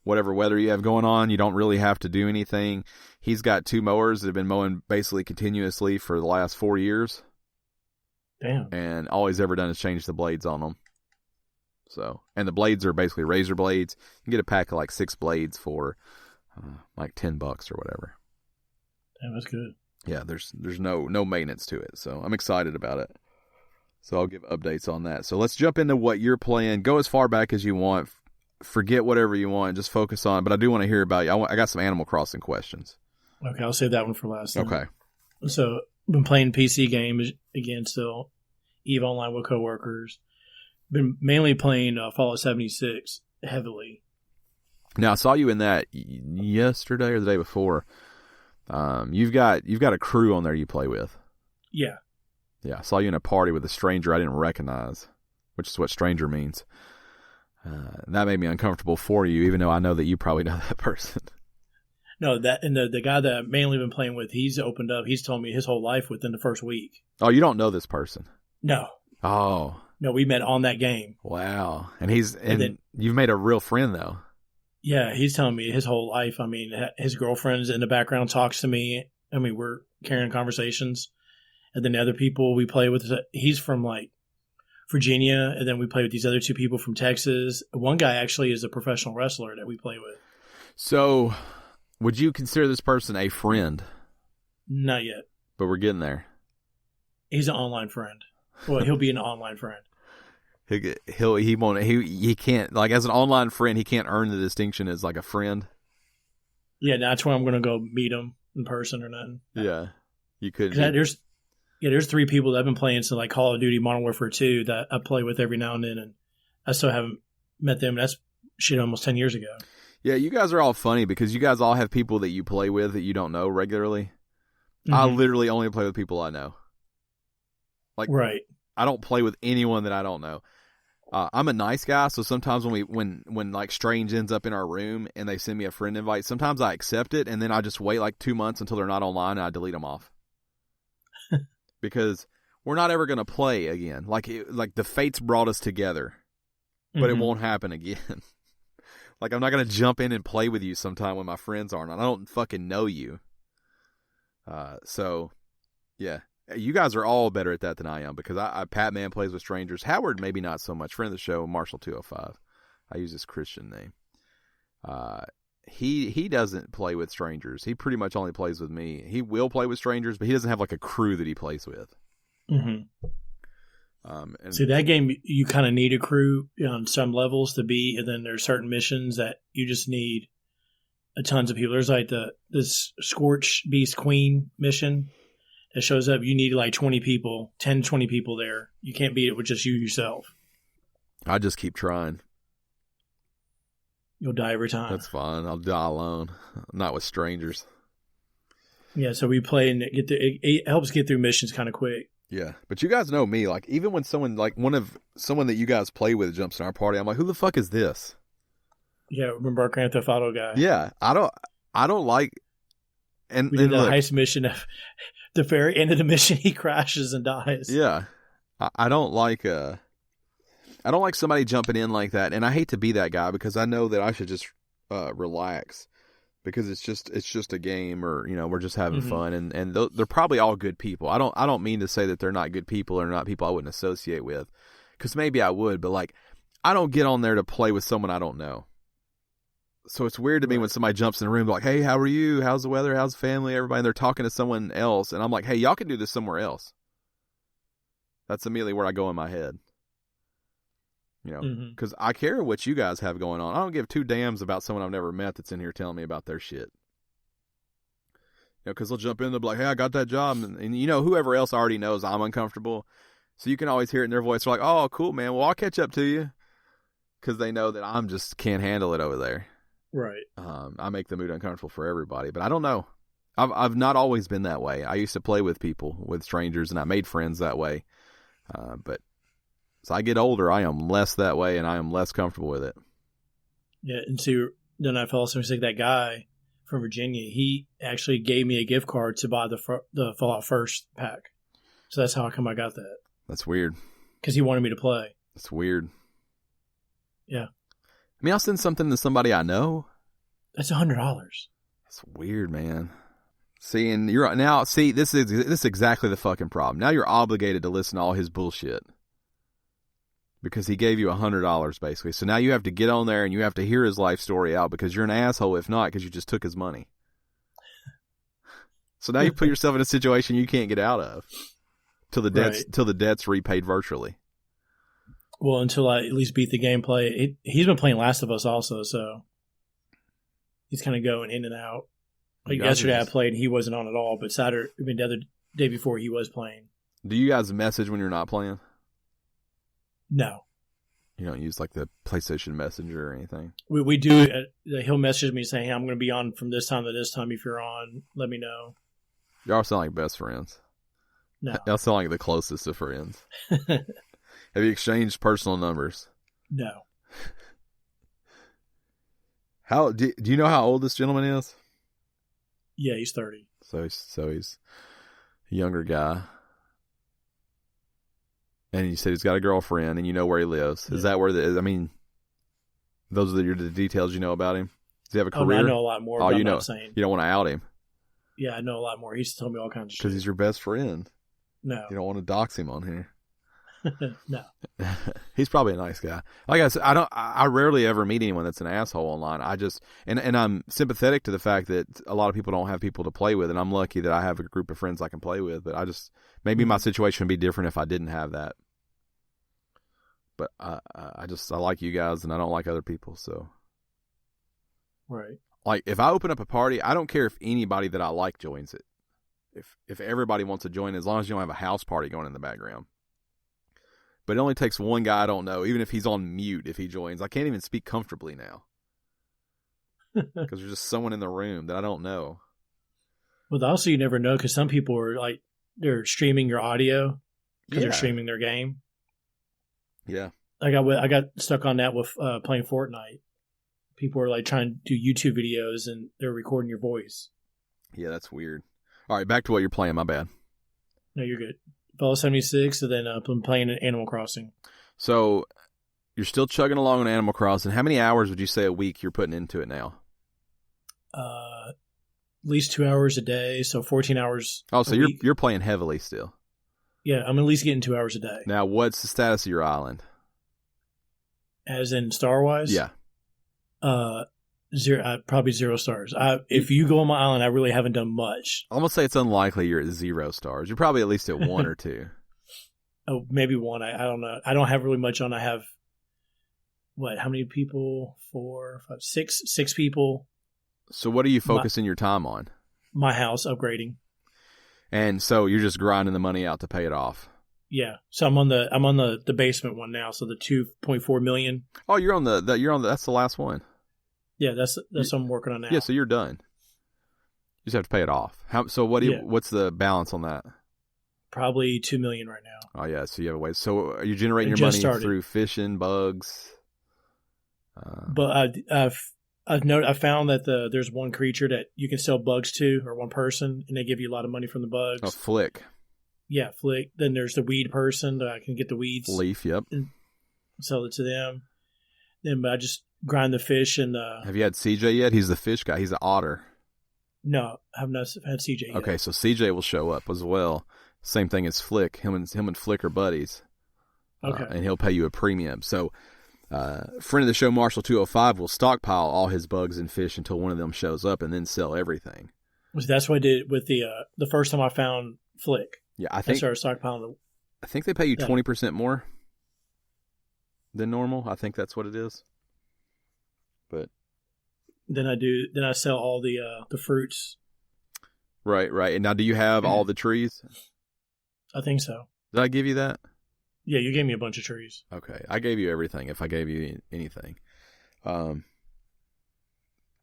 whatever weather you have going on. You don't really have to do anything. He's got 2 mowers that have been mowing basically continuously for the last 4 years. Damn. And all he's ever done is change the blades on them. So, and the blades are basically razor blades. You can get a pack of like 6 blades for like $10 or whatever. Damn, that's good. Yeah, there's no maintenance to it. So I'm excited about it. So I'll give updates on that. So let's jump into what you're playing. Go as far back as you want. Forget whatever you want. Just focus on. But I do want to hear about you. I got some Animal Crossing questions. Okay, I'll save that one for last. Then. Okay. So I've been playing PC games again still. EVE Online with coworkers. Been mainly playing Fallout 76 heavily. Now I saw you in that yesterday or the day before. You've got a crew on there you play with. Yeah. Yeah, I saw you in a party with a stranger I didn't recognize, which is what stranger means. That made me uncomfortable for you, even though I know that you probably know that person. No, that and the guy that I've mainly been playing with, he's opened up. He's told me his whole life within the first week. Oh, you don't know this person? No. Oh. No, we met on that game. Wow. And then, you've made a real friend, though. Yeah, he's telling me his whole life. I mean, his girlfriend's in the background talks to me. I mean, we're carrying conversations. And then the other people we play with, he's from like Virginia, and then we play with these other 2 people from Texas. One guy actually is a professional wrestler that we play with. So, would you consider this person a friend? Not yet. But we're getting there. He's an online friend. Well, he'll be an online friend. He can't, like, as an online friend, he can't earn the distinction as like a friend. Yeah, that's why I'm going to go meet him in person or nothing. Yeah, you could. There's 3 people that I've been playing since like Call of Duty Modern Warfare 2 that I play with every now and then, and I still haven't met them. That's almost 10 years ago. Yeah, you guys are all funny because you guys all have people that you play with that you don't know regularly. Mm-hmm. I literally only play with people I know. Like, right. I don't play with anyone that I don't know. I'm a nice guy, so sometimes when like Strange ends up in our room and they send me a friend invite, sometimes I accept it and then I just wait like 2 months until they're not online and I delete them off. Because we're not ever going to play again. Like the fates brought us together, but it won't happen again. Like, I'm not going to jump in and play with you sometime when my friends aren't. I don't fucking know you. So, yeah. You guys are all better at that than I am because Pat Man plays with strangers. Howard, maybe not so much. Friend of the show, Marshall205. I use his Christian name. He doesn't play with strangers. He pretty much only plays with me. He will play with strangers, but he doesn't have like a crew that he plays with. Mm-hmm. See, that game, you kind of need a crew on some levels to be, and then there's certain missions that you just need tons of people. There's like this Scorch Beast Queen mission that shows up. You need like 20 people, 10, 20 people there. You can't beat it with just you yourself. I just keep trying. You'll die every time. That's fine. I'll die alone, not with strangers. Yeah, so we play and it helps get through missions kind of quick. Yeah, but you guys know me. Like, even when someone someone that you guys play with jumps in our party, I'm like, who the fuck is this? Yeah, remember our Grand Theft Auto guy? Yeah, I don't like. And we did the heist mission. The very end of the mission, he crashes and dies. Yeah, I don't like. I don't like somebody jumping in like that, and I hate to be that guy because I know that I should just relax. because it's just a game, or we're just having fun, and they're probably all good people. I don't mean to say that they're not good people or not people I wouldn't associate with, because maybe I would, but like I don't get on there to play with someone I don't know. So it's weird to me when somebody jumps in the room like, "Hey, how are you? How's the weather? How's the family? Everybody?" And they're talking to someone else, and I'm like, "Hey, y'all can do this somewhere else." That's immediately where I go in my head. Because I care what you guys have going on. I don't give two damns about someone I've never met that's in here telling me about their shit. Because they'll jump in, they'll be like, "Hey, I got that job." And whoever else already knows I'm uncomfortable. So you can always hear it in their voice. They're like, "Oh, cool, man. Well, I'll catch up to you." Because they know that I'm just can't handle it over there. Right. I make the mood uncomfortable for everybody. But I don't know. I've not always been that way. I used to play with people, with strangers, and I made friends that way. But as I get older, I am less that way, and I am less comfortable with it. Yeah, and so then I fell asleep. That guy from Virginia, he actually gave me a gift card to buy the Fallout First pack. So that's how come I got that. That's weird. Because he wanted me to play. That's weird. Yeah. I mean, I'll send something to somebody I know. That's $100. That's weird, man. See, and this is exactly the fucking problem. Now you're obligated to listen to all his bullshit. Because he gave you $100, basically. So now you have to get on there and you have to hear his life story out, because you're an asshole if not, because you just took his money. So now you put yourself in a situation you can't get out of till the debt's repaid virtually. Well, until I at least beat the gameplay. He's been playing Last of Us also, so he's kind of going in and out. Like yesterday I played and he wasn't on at all, but the other day before he was playing. Do you guys message when you're not playing? No. You don't use like the PlayStation Messenger or anything? We do. He'll message me saying, "Hey, I'm going to be on from this time to this time. If you're on, let me know." Y'all sound like best friends. No. Y'all sound like the closest of friends. Have you exchanged personal numbers? No. Do you know how old this gentleman is? Yeah, he's 30. So he's a younger guy. And you said he's got a girlfriend, and you know where he lives. Yeah. Is that where those are the details you know about him? Does he have a career? I know a lot more. Oh, I'm not saying. You don't want to out him. Yeah, I know a lot more. He's told me all kinds of shit. Because he's your best friend. No. You don't want to dox him on here. No. He's probably a nice guy. Like I said, I rarely ever meet anyone that's an asshole online. I just, and I'm sympathetic to the fact that a lot of people don't have people to play with, and I'm lucky that I have a group of friends I can play with, but maybe my situation would be different if I didn't have that. But I like you guys, and I don't like other people, so. Right. Like, if I open up a party, I don't care if anybody that I like joins it. If everybody wants to join, as long as you don't have a house party going in the background. But it only takes one guy I don't know, even if he's on mute, if he joins. I can't even speak comfortably now. Because there's just someone in the room that I don't know. Well, also you never know, because some people are like, they're streaming your audio because they're streaming their game. Yeah. I got stuck on that with playing Fortnite. People are like trying to do YouTube videos and they're recording your voice. Yeah, that's weird. All right, back to what you're playing. My bad. No, you're good. Fallout 76, and then I'm playing Animal Crossing. So you're still chugging along on Animal Crossing. How many hours would you say a week you're putting into it now? At least 2 hours a day, so 14 hours. Oh, so you're playing heavily still. Yeah, I'm at least getting 2 hours a day. Now, what's the status of your island? As in star-wise? Yeah. Probably 0 stars. If you go on my island, I really haven't done much. I'm going to say it's unlikely you're at 0 stars. You're probably at least at 1 or 2. Oh, maybe 1. I don't know. I don't have really much on. I have, how many people? 4, 5, 6 people. So what are you focusing your time on? My house upgrading. And so you're just grinding the money out to pay it off. Yeah. So I'm on the basement one now. So the 2.4 million. Oh, you're on that's the last one. Yeah, that's what I'm working on now. Yeah, so you're done. You just have to pay it off. What's the balance on that? Probably 2 million right now. Oh yeah, so you have a way. So are you generating your money through fishing, bugs? But I've found that there's one creature that you can sell bugs to, or one person, and they give you a lot of money from the bugs. A flick. Yeah, flick. Then there's the weed person that I can get the weeds. Leaf, yep. And sell it to them. and I just grind the fish and Have you had CJ yet? He's the fish guy. He's an otter. No, I have not had CJ yet. Okay, so CJ will show up as well. Same thing as Flick. Him and Flick are buddies. Okay. And he'll pay you a premium. So, friend of the show, Marshall 205, will stockpile all his bugs and fish until one of them shows up, and then sell everything. That's what I did with the first time I found Flick. Yeah, I started stockpiling. I think they pay you 20% more than normal. I think that's what it is. But then I sell all the fruits. Right. And now, do you have all the trees? I think so. Did I give you that? Yeah, you gave me a bunch of trees. Okay, I gave you everything. If I gave you anything,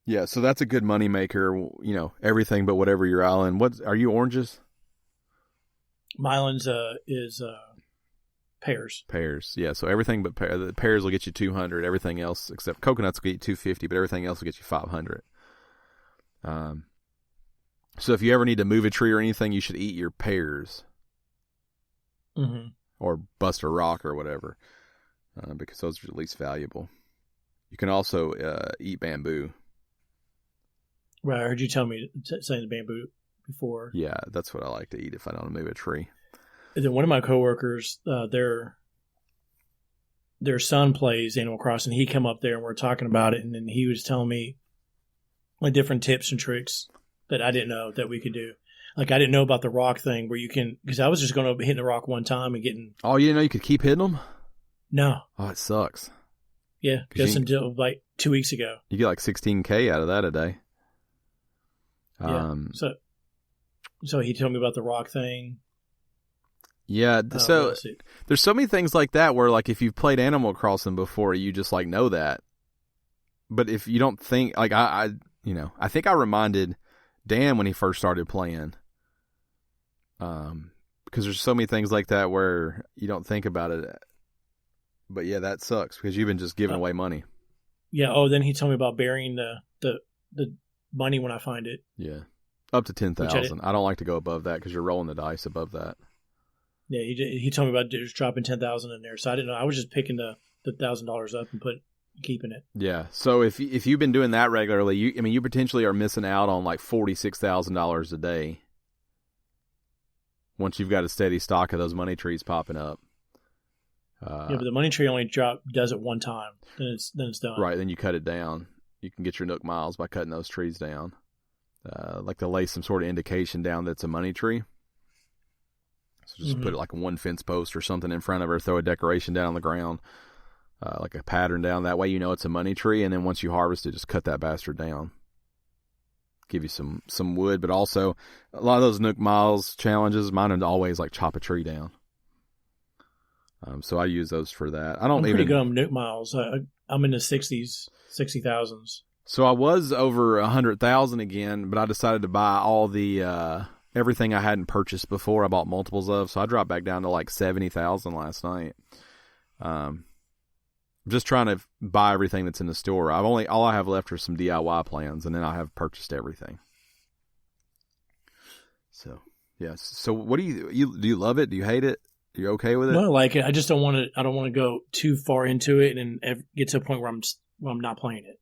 yeah. So that's a good money maker. Everything but whatever your island. What are you, oranges? My island's is pears. Pears, yeah. So everything but the pears will get you 200. Everything else except coconuts will get you 250, but everything else will get you 500. So if you ever need to move a tree or anything, you should eat your pears. Mm-hmm. Or bust a rock or whatever, because those are at least valuable. You can also eat bamboo. Right, I heard you tell me saying the bamboo before. Yeah, that's what I like to eat if I don't move a tree. And then one of my coworkers, their son plays Animal Crossing. He come up there and we're talking about it, and then he was telling me like different tips and tricks that I didn't know that we could do. Like, I didn't know about the rock thing where you can, because I was just going to hit the rock one time and getting. Oh, you didn't know you could keep hitting them? No. Oh, it sucks. Yeah, just until like 2 weeks ago. You get like 16K out of that a day. Yeah. So he told me about the rock thing. Yeah. So there's so many things like that where, like, if you've played Animal Crossing before, you just like know that. But if you don't think, like, I think I reminded Dan when he first started playing. Because there's so many things like that where you don't think about it. But yeah, that sucks because you've been just giving away money. Yeah. Oh, then he told me about burying the money when I find it. Yeah. Up to 10,000. I don't like to go above that because you're rolling the dice above that. Yeah. He told me about just dropping 10,000 in there. So I didn't know. I was just picking the $1,000 up and keeping it. Yeah. So if you've been doing that regularly, you potentially are missing out on like $46,000 a day. Once you've got a steady stock of those money trees popping up. Yeah, but the money tree only does it one time. Then it's done. Right. Then you cut it down. You can get your Nook miles by cutting those trees down. Like to lay some sort of indication down that's a money tree. So just put it like one fence post or something in front of her. Throw a decoration down on the ground. Like a pattern down. That way you know it's a money tree. And then once you harvest it, just cut that bastard down. Give you some wood. But also, a lot of those Nook Miles challenges, mine are always like chop a tree down. So I use those for that. I'm pretty good on Nook Miles. I'm in the 60,000s. So I was over 100,000 again, but I decided to buy all the everything I hadn't purchased before. I bought multiples of, so I dropped back down to like 70,000 last night. I'm just trying to buy everything that's in the store. All I have left are some DIY plans, and then I have purchased everything. So yes. So what do you love it? Do you hate it? Are you okay with it? No, I like it. I just don't want to. I don't want to go too far into it and get to a point where I'm not playing it.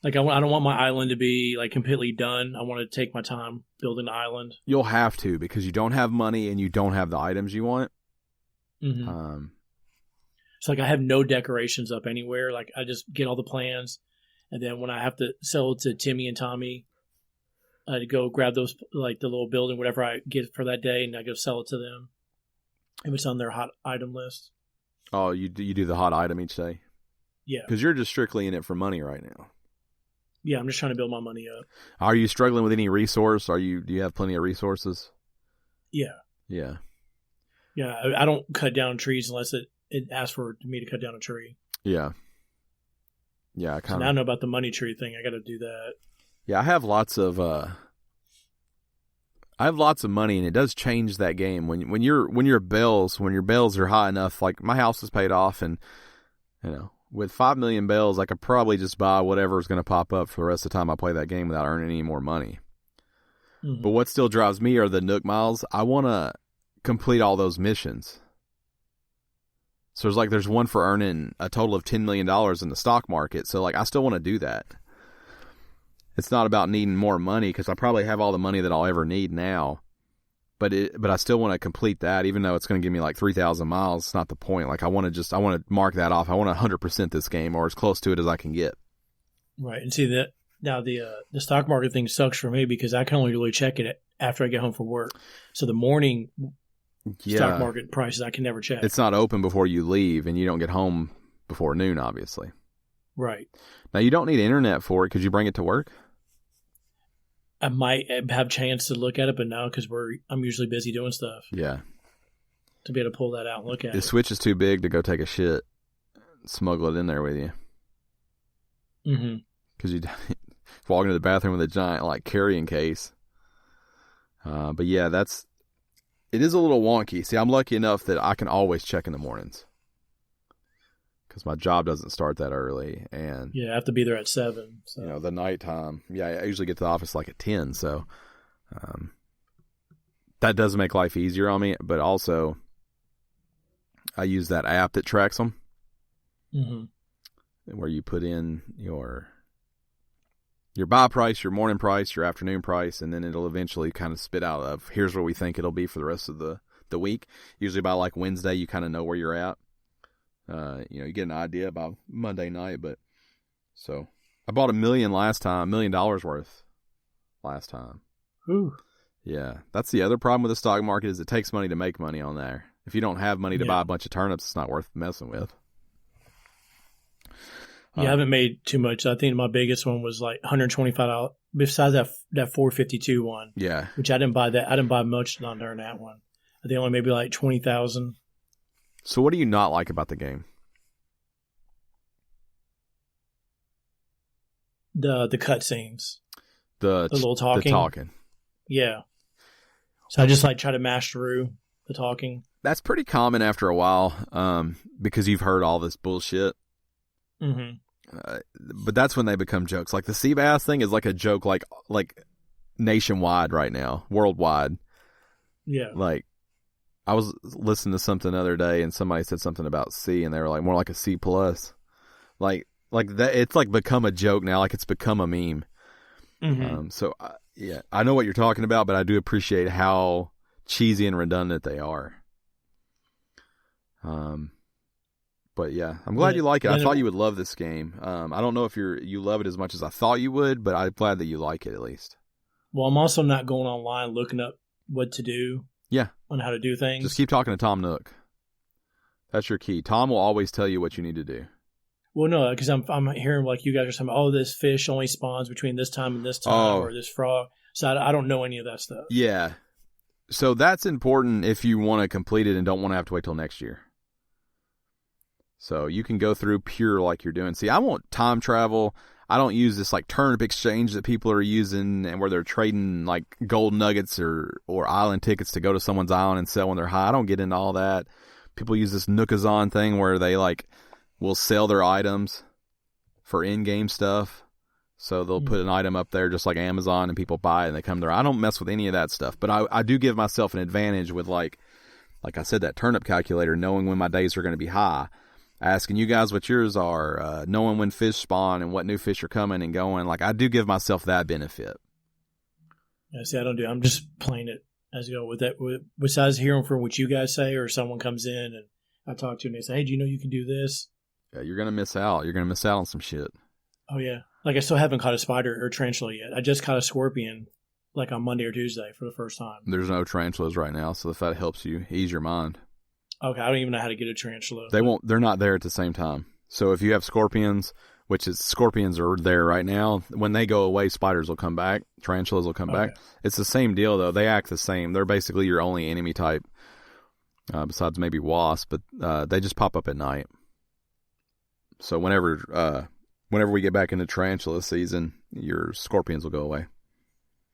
Like I don't want my island to be like completely done. I want to take my time building the island. You'll have to because you don't have money and you don't have the items you want. Mm-hmm. So like I have no decorations up anywhere. Like I just get all the plans, and then when I have to sell it to Timmy and Tommy, I go grab those, like the little building, whatever I get for that day, and I go sell it to them if it's on their hot item list. Oh, you do the hot item each day? Yeah. Because you're just strictly in it for money right now. Yeah, I'm just trying to build my money up. Are you struggling with any resource? Do you have plenty of resources? Yeah. Yeah. Yeah, I don't cut down trees unless it asks for me to cut down a tree. Yeah. Yeah, So now I know about the money tree thing. I got to do that. Yeah, I have lots of money, and it does change that game. When your bells are high enough, like my house is paid off, and with 5 million bells, I could probably just buy whatever is going to pop up for the rest of the time I play that game without earning any more money. Mm-hmm. But what still drives me are the Nook Miles. I want to complete all those missions. So there's one for earning a total of $10 million in the stock market. So I still want to do that. It's not about needing more money because I probably have all the money that I'll ever need now. But I still want to complete that, even though it's going to give me 3,000 miles. It's not the point. I want to mark that off. I want to 100% this game, or as close to it as I can get. Right, and see that now the stock market thing sucks for me because I can only really check it after I get home from work. So the morning stock market prices I can never check. It's not open before you leave, and you don't get home before noon, obviously. Right. Now you don't need internet for it. Could you bring it to work? I might have a chance to look at it, but no, because I'm usually busy doing stuff. Yeah. To be able to pull that out and look at it. The Switch is too big to go take a shit. Smuggle it in there with you. Mm-hmm. Because you walk into the bathroom with a giant carrying case. But yeah, it is a little wonky. See, I'm lucky enough that I can always check in the mornings. Because my job doesn't start that early, and I have to be there at 7. So. The nighttime. Yeah, I usually get to the office at 10, so that does make life easier on me. But also, I use that app that tracks them, where you put in your buy price, your morning price, your afternoon price, and then it'll eventually kind of spit out of here's what we think it'll be for the rest of the week. Usually by Wednesday, you kind of know where you're at. You get an idea by Monday night, but so I bought $1 million worth last time. Ooh. Yeah. That's the other problem with the stock market is it takes money to make money on there. If you don't have money to buy a bunch of turnips, it's not worth messing with. I haven't made too much. I think my biggest one was $125. Besides that 452 one. Yeah. Which I didn't buy that. I didn't buy much on during that one. I think only maybe 20,000. So what do you not like about the game? The cutscenes. The little talking. The talking. Yeah. So I just try to mash through the talking. That's pretty common after a while, because you've heard all this bullshit. Mm-hmm. But that's when they become jokes. The sea bass thing is a joke, nationwide right now, worldwide. Yeah. I was listening to something the other day, and somebody said something about C, and they were more like a C+. That it's become a joke now, it's become a meme. Mm-hmm. So I know what you're talking about, but I do appreciate how cheesy and redundant they are. But yeah, I'm glad you like it. I thought you would love this game. I don't know if you love it as much as I thought you would, but I'm glad that you like it at least. Well, I'm also not going online looking up what to do. Yeah. On how to do things. Just keep talking to Tom Nook. That's your key. Tom will always tell you what you need to do. Well, no, because I'm hearing you guys are saying, this fish only spawns between this time and this time, or this frog. So I don't know any of that stuff. Yeah. So that's important if you want to complete it and don't want to have to wait till next year. So you can go through pure like you're doing. See, I want time travel. I don't use this turnip exchange that people are using and where they're trading gold nuggets or island tickets to go to someone's island and sell when they're high. I don't get into all that. People use this Nookazon thing where they will sell their items for in-game stuff. So they'll put an item up there just like Amazon and people buy it and they come there. I don't mess with any of that stuff, but I do give myself an advantage with like I said, that turnip calculator, knowing when my days are going to be high. Asking you guys what yours are, knowing when fish spawn and what new fish are coming and going. I do give myself that benefit. Yeah, see, I don't do. I'm just playing it as you go with that. Besides hearing from what you guys say, or someone comes in and I talk to them and they say, "Hey, do you know you can do this?" Yeah, you're gonna miss out. You're gonna miss out on some shit. Oh yeah, I still haven't caught a spider or tarantula yet. I just caught a scorpion on Monday or Tuesday for the first time. There's no tarantulas right now, so if that helps you ease your mind. Okay, I don't even know how to get a tarantula. They're not there at the same time. So if you have scorpions, scorpions are there right now, when they go away, spiders will come back, tarantulas will come back. It's the same deal though. They act the same. They're basically your only enemy type, besides maybe wasp, but they just pop up at night. So whenever we get back into tarantula season, your scorpions will go away.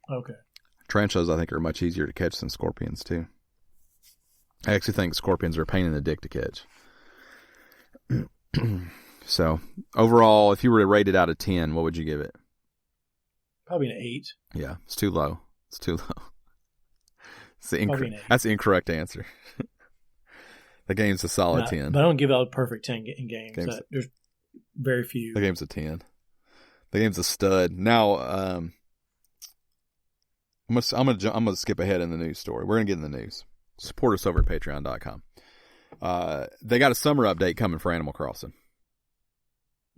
Okay. Tarantulas, I think, are much easier to catch than scorpions too. I actually think scorpions are a pain in the dick to catch. So, overall, if you were to rate it out of 10, what would you give it? Probably an 8. Yeah, it's too low. It's too low. Probably an 8. That's the incorrect answer. The game's a solid 10. But I don't give out a perfect 10 in games. There's very few. The game's a 10. The game's a stud. Now, I'm gonna skip ahead in the news story. We're gonna get in the news. Support us over at patreon.com. They got a summer update coming for Animal Crossing.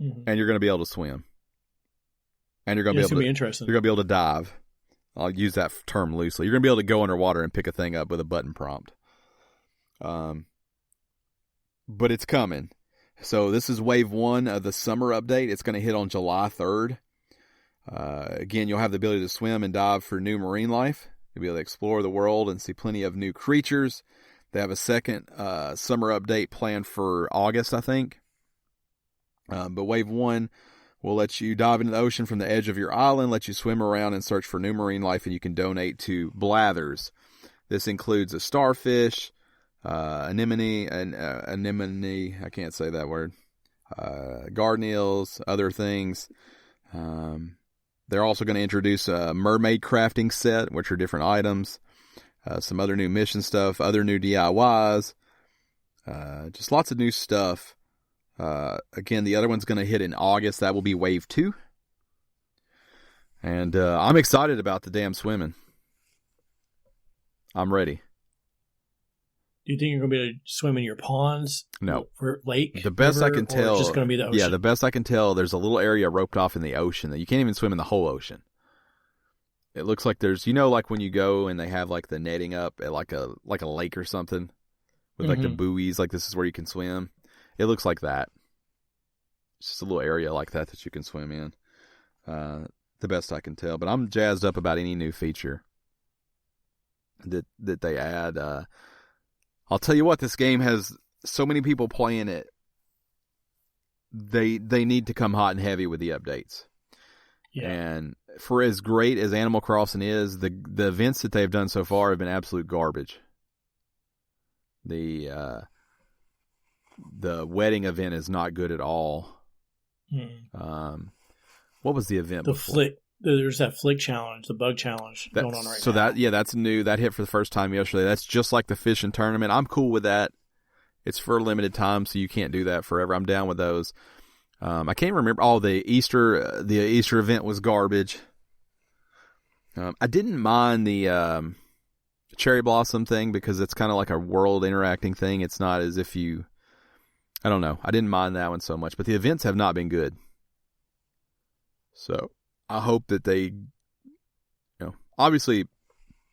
Mm-hmm. And you're gonna be able to swim. And you're gonna be interesting. You're gonna be able to dive. I'll use that term loosely. You're gonna be able to go underwater and pick a thing up with a button prompt. But it's coming. So this is wave 1 of the summer update. It's going to hit on July 3rd. Again, you'll have the ability to swim and dive for new marine life. You'll be able to explore the world and see plenty of new creatures. They have a second summer update planned for August, I think. But wave 1 will let you dive into the ocean from the edge of your island, let you swim around and search for new marine life, and you can donate to Blathers. This includes a starfish, anemone, I can't say that word, garden eels, other things. They're also going to introduce a mermaid crafting set, which are different items, some other new mission stuff, other new DIYs, just lots of new stuff. Again, the other one's going to hit in August. That will be wave 2. And I'm excited about the damn swimming. I'm ready. Do you think you're going to be able to swim in your ponds? No. For lake? The best I can tell. It's just going to be the ocean? Yeah, the best I can tell, there's a little area roped off in the ocean that you can't even swim in the whole ocean. It looks like there's, like when you go and they have like the netting up at like a lake or something with like the buoys, like this is where you can swim. It looks like that. It's just a little area like that you can swim in. The best I can tell. But I'm jazzed up about any new feature that they add. I'll tell you what, this game has so many people playing it. They need to come hot and heavy with the updates. Yeah. And for as great as Animal Crossing is, the events that they've done so far have been absolute garbage. The wedding event is not good at all. What was the event before? There's that flick challenge, the bug challenge going on right now. So that's new. That hit for the first time yesterday. That's just like the fishing tournament. I'm cool with that. It's for a limited time, so you can't do that forever. I'm down with those. I can't remember. The Easter event was garbage. I didn't mind the cherry blossom thing because it's kind of like a world interacting thing. It's not as if I don't know. I didn't mind that one so much, but the events have not been good. So I hope that they, obviously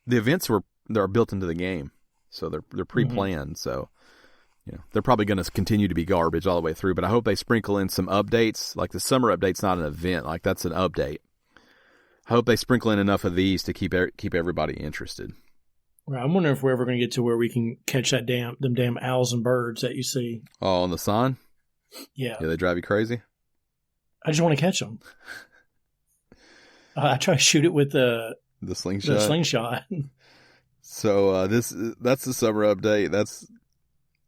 the events they're built into the game, so they're pre-planned. So, they're probably going to continue to be garbage all the way through. But I hope they sprinkle in some updates. Like the summer update's not an event, like that's an update. I hope they sprinkle in enough of these to keep everybody interested. Right. I'm wondering if we're ever going to get to where we can catch them damn owls and birds that you see. Oh, on the sign? Yeah. Yeah, they drive you crazy? I just want to catch them. I try to shoot it with the slingshot. So that's the summer update. That's,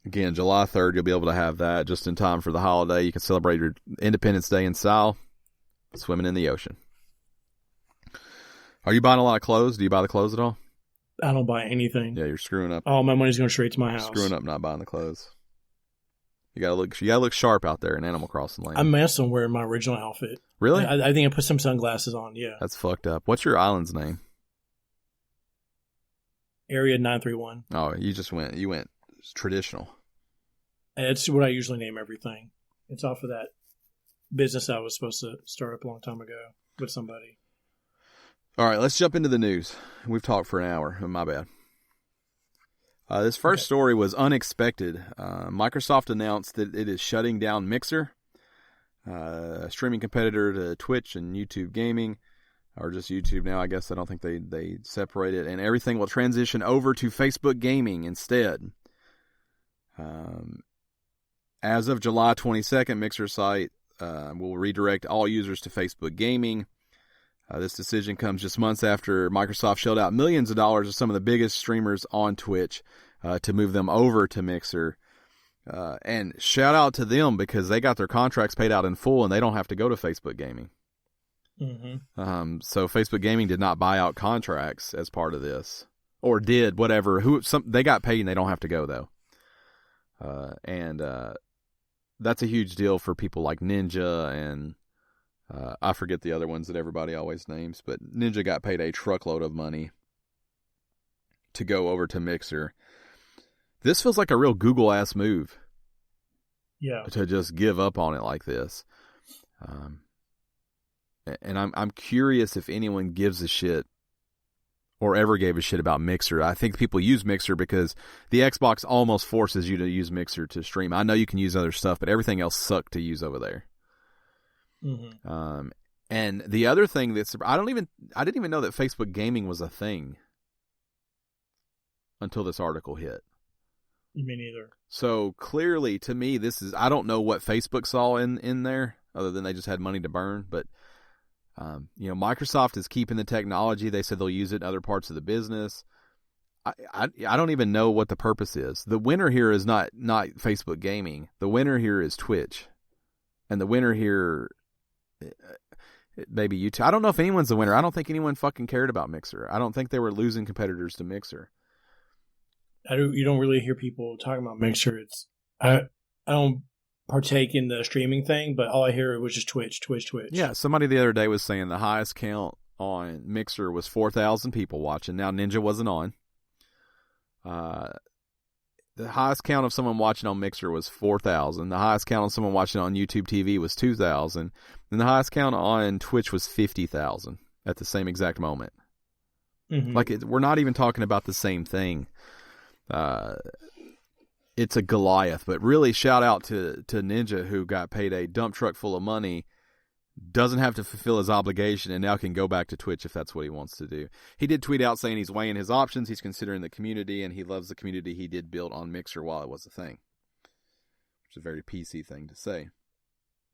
again, July 3rd. You'll be able to have that just in time for the holiday. You can celebrate your Independence Day in style, swimming in the ocean. Are you buying a lot of clothes? Do you buy the clothes at all? I don't buy anything. Yeah, you're screwing up. All my money's going straight to my house. Screwing up not buying the clothes. You gotta look sharp out there in Animal Crossing land. I'm messing wearing my original outfit. Really? I think I put some sunglasses on. Yeah. That's fucked up. What's your island's name? Area 931. Oh, you went traditional. It's what I usually name everything. It's off of that business I was supposed to start up a long time ago with somebody. All right, let's jump into the news. We've talked for an hour. My bad. This first story was unexpected. Microsoft announced that it is shutting down Mixer, a streaming competitor to Twitch and YouTube Gaming, or just YouTube now. I guess I don't think they separate it, and everything will transition over to Facebook Gaming instead. As of July 22nd, Mixer site will redirect all users to Facebook Gaming. This decision comes just months after Microsoft shelled out millions of dollars to some of the biggest streamers on Twitch to move them over to Mixer. And shout out to them because they got their contracts paid out in full and they don't have to go to Facebook Gaming. Mm-hmm. So Facebook Gaming did not buy out contracts as part of this. Or did, whatever. They got paid and they don't have to go, though. and that's a huge deal for people like Ninja and I forget the other ones that everybody always names, but Ninja got paid a truckload of money to go over to Mixer. This feels like a real Google-ass move. Yeah. To just give up on it like this. And I'm curious if anyone gives a shit or ever gave a shit about Mixer. I think people use Mixer because the Xbox almost forces you to use Mixer to stream. I know you can use other stuff, but everything else sucked to use over there. Mm-hmm. And the other thing that's I didn't even know that Facebook gaming was a thing until this article hit. Me neither. So clearly, to me, I don't know what Facebook saw in there, other than they just had money to burn. But Microsoft is keeping the technology. They said they'll use it in other parts of the business. I don't even know what the purpose is. The winner here is not Facebook gaming. The winner here is Twitch, and the winner here. Maybe YouTube. I don't know if anyone's the winner. I don't think anyone fucking cared about Mixer. I don't think they were losing competitors to Mixer. You don't really hear people talking about Mixer. I don't partake in the streaming thing, but all I hear was just Twitch. Yeah, somebody the other day was saying the highest count on Mixer was 4,000 people watching. Now Ninja wasn't on. The highest count of someone watching on Mixer was 4,000. The highest count on someone watching on YouTube TV was 2,000. And the highest count on Twitch was 50,000 at the same exact moment. Mm-hmm. We're not even talking about the same thing. It's a Goliath, but really shout out to Ninja, who got paid a dump truck full of money, doesn't have to fulfill his obligation, and now can go back to Twitch if that's what he wants to do. He did tweet out saying he's weighing his options, he's considering the community, and he loves the community he did build on Mixer while it was a thing. Which is a very PC thing to say.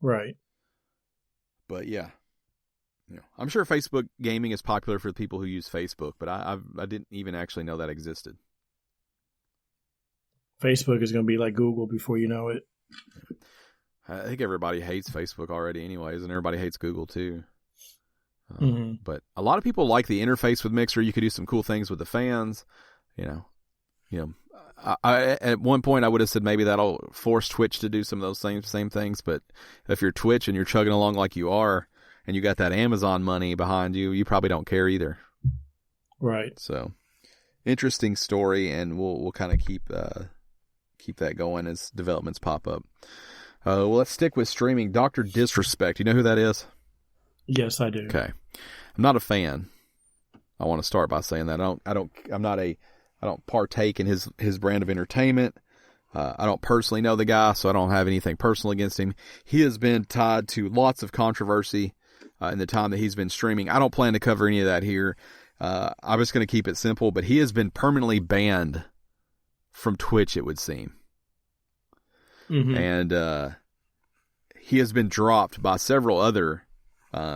Right. But yeah. I'm sure Facebook gaming is popular for the people who use Facebook, but I didn't even actually know that existed. Facebook is going to be like Google before you know it. I think everybody hates Facebook already anyways, and everybody hates Google too. But a lot of people like the interface with Mixer. You could do some cool things with the fans. I at one point I would have said maybe that'll force Twitch to do some of those same things, but if you're Twitch and you're chugging along like you are, and you got that Amazon money behind you, you probably don't care either. Right. So, interesting story, and we'll kind of keep that going as developments pop up. Well, let's stick with streaming. DrDisrespect. You know who that is? Yes, I do. Okay. I'm not a fan. I want to start by saying that I don't partake in his brand of entertainment. I don't personally know the guy, so I don't have anything personal against him. He has been tied to lots of controversy in the time that he's been streaming. I don't plan to cover any of that here. I'm just going to keep it simple, but he has been permanently banned from Twitch, it would seem. Mm-hmm. And he has been dropped by several other.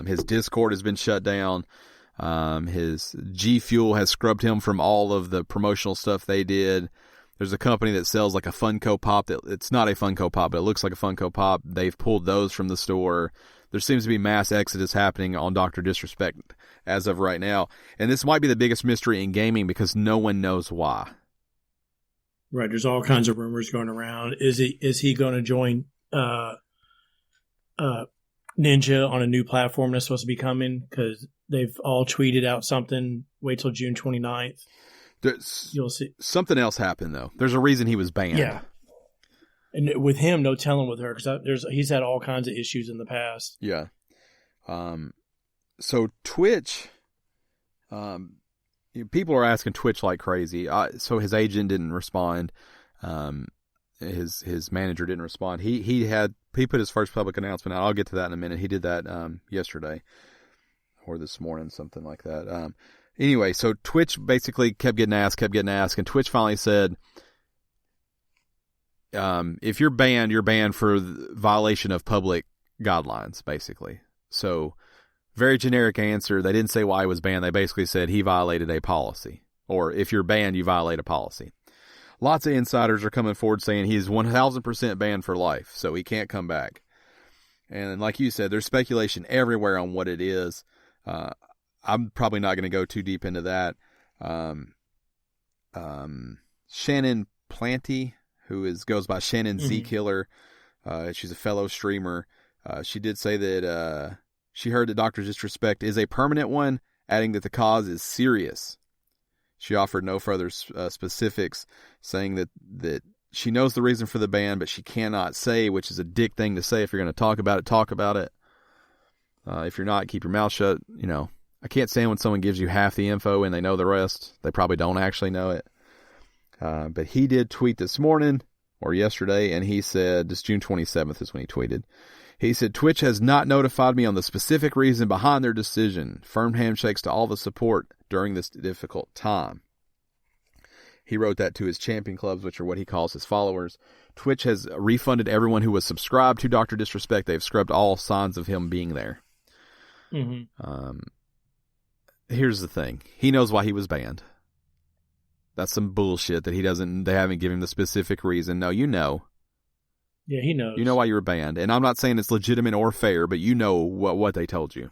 His Discord has been shut down. His G Fuel has scrubbed him from all of the promotional stuff they did. There's a company that sells like a Funko Pop. It's not a Funko Pop, but it looks like a Funko Pop. They've pulled those from the store. There seems to be mass exodus happening on DrDisrespect as of right now. And this might be the biggest mystery in gaming because no one knows why. Right, there's all kinds of rumors going around. Is he going to join Ninja on a new platform that's supposed to be coming? Because they've all tweeted out something. Wait till June 29th. You'll see. Something else happened, though. There's a reason he was banned. Yeah. And with him, no telling with her, because he's had all kinds of issues in the past. Yeah. So Twitch... people are asking Twitch like crazy. So his agent didn't respond. His manager didn't respond. He put his first public announcement out. I'll get to that in a minute. He did that yesterday or this morning, something like that. Anyway, so Twitch basically kept getting asked, and Twitch finally said, if you're banned for violation of public guidelines, basically. So, very generic answer. They didn't say why he was banned. They basically said he violated a policy. Or if you're banned, you violate a policy. Lots of insiders are coming forward saying he's 1,000% banned for life, so he can't come back. And like you said, there's speculation everywhere on what it is. I'm probably not going to go too deep into that. Shannon Planty, who goes by Shannon Z Killer. She's a fellow streamer. She did say that she heard that DrDisrespect is a permanent one, adding that the cause is serious. She offered no further specifics, saying that she knows the reason for the ban, but she cannot say, which is a dick thing to say. If you're going to talk about it, talk about it. If you're not, keep your mouth shut. You know, I can't stand when someone gives you half the info and they know the rest. They probably don't actually know it. But he did tweet this morning or yesterday, and he said, this June 27th is when he tweeted. He said, Twitch has not notified me on the specific reason behind their decision. Firm handshakes to all the support during this difficult time. He wrote that to his champion clubs, which are what he calls his followers. Twitch has refunded everyone who was subscribed to DrDisrespect. They've scrubbed all signs of him being there. Here's the thing. He knows why he was banned. That's some bullshit that they haven't given him the specific reason. No, you know. Yeah, he knows. You know why you were banned. And I'm not saying it's legitimate or fair, but you know what they told you.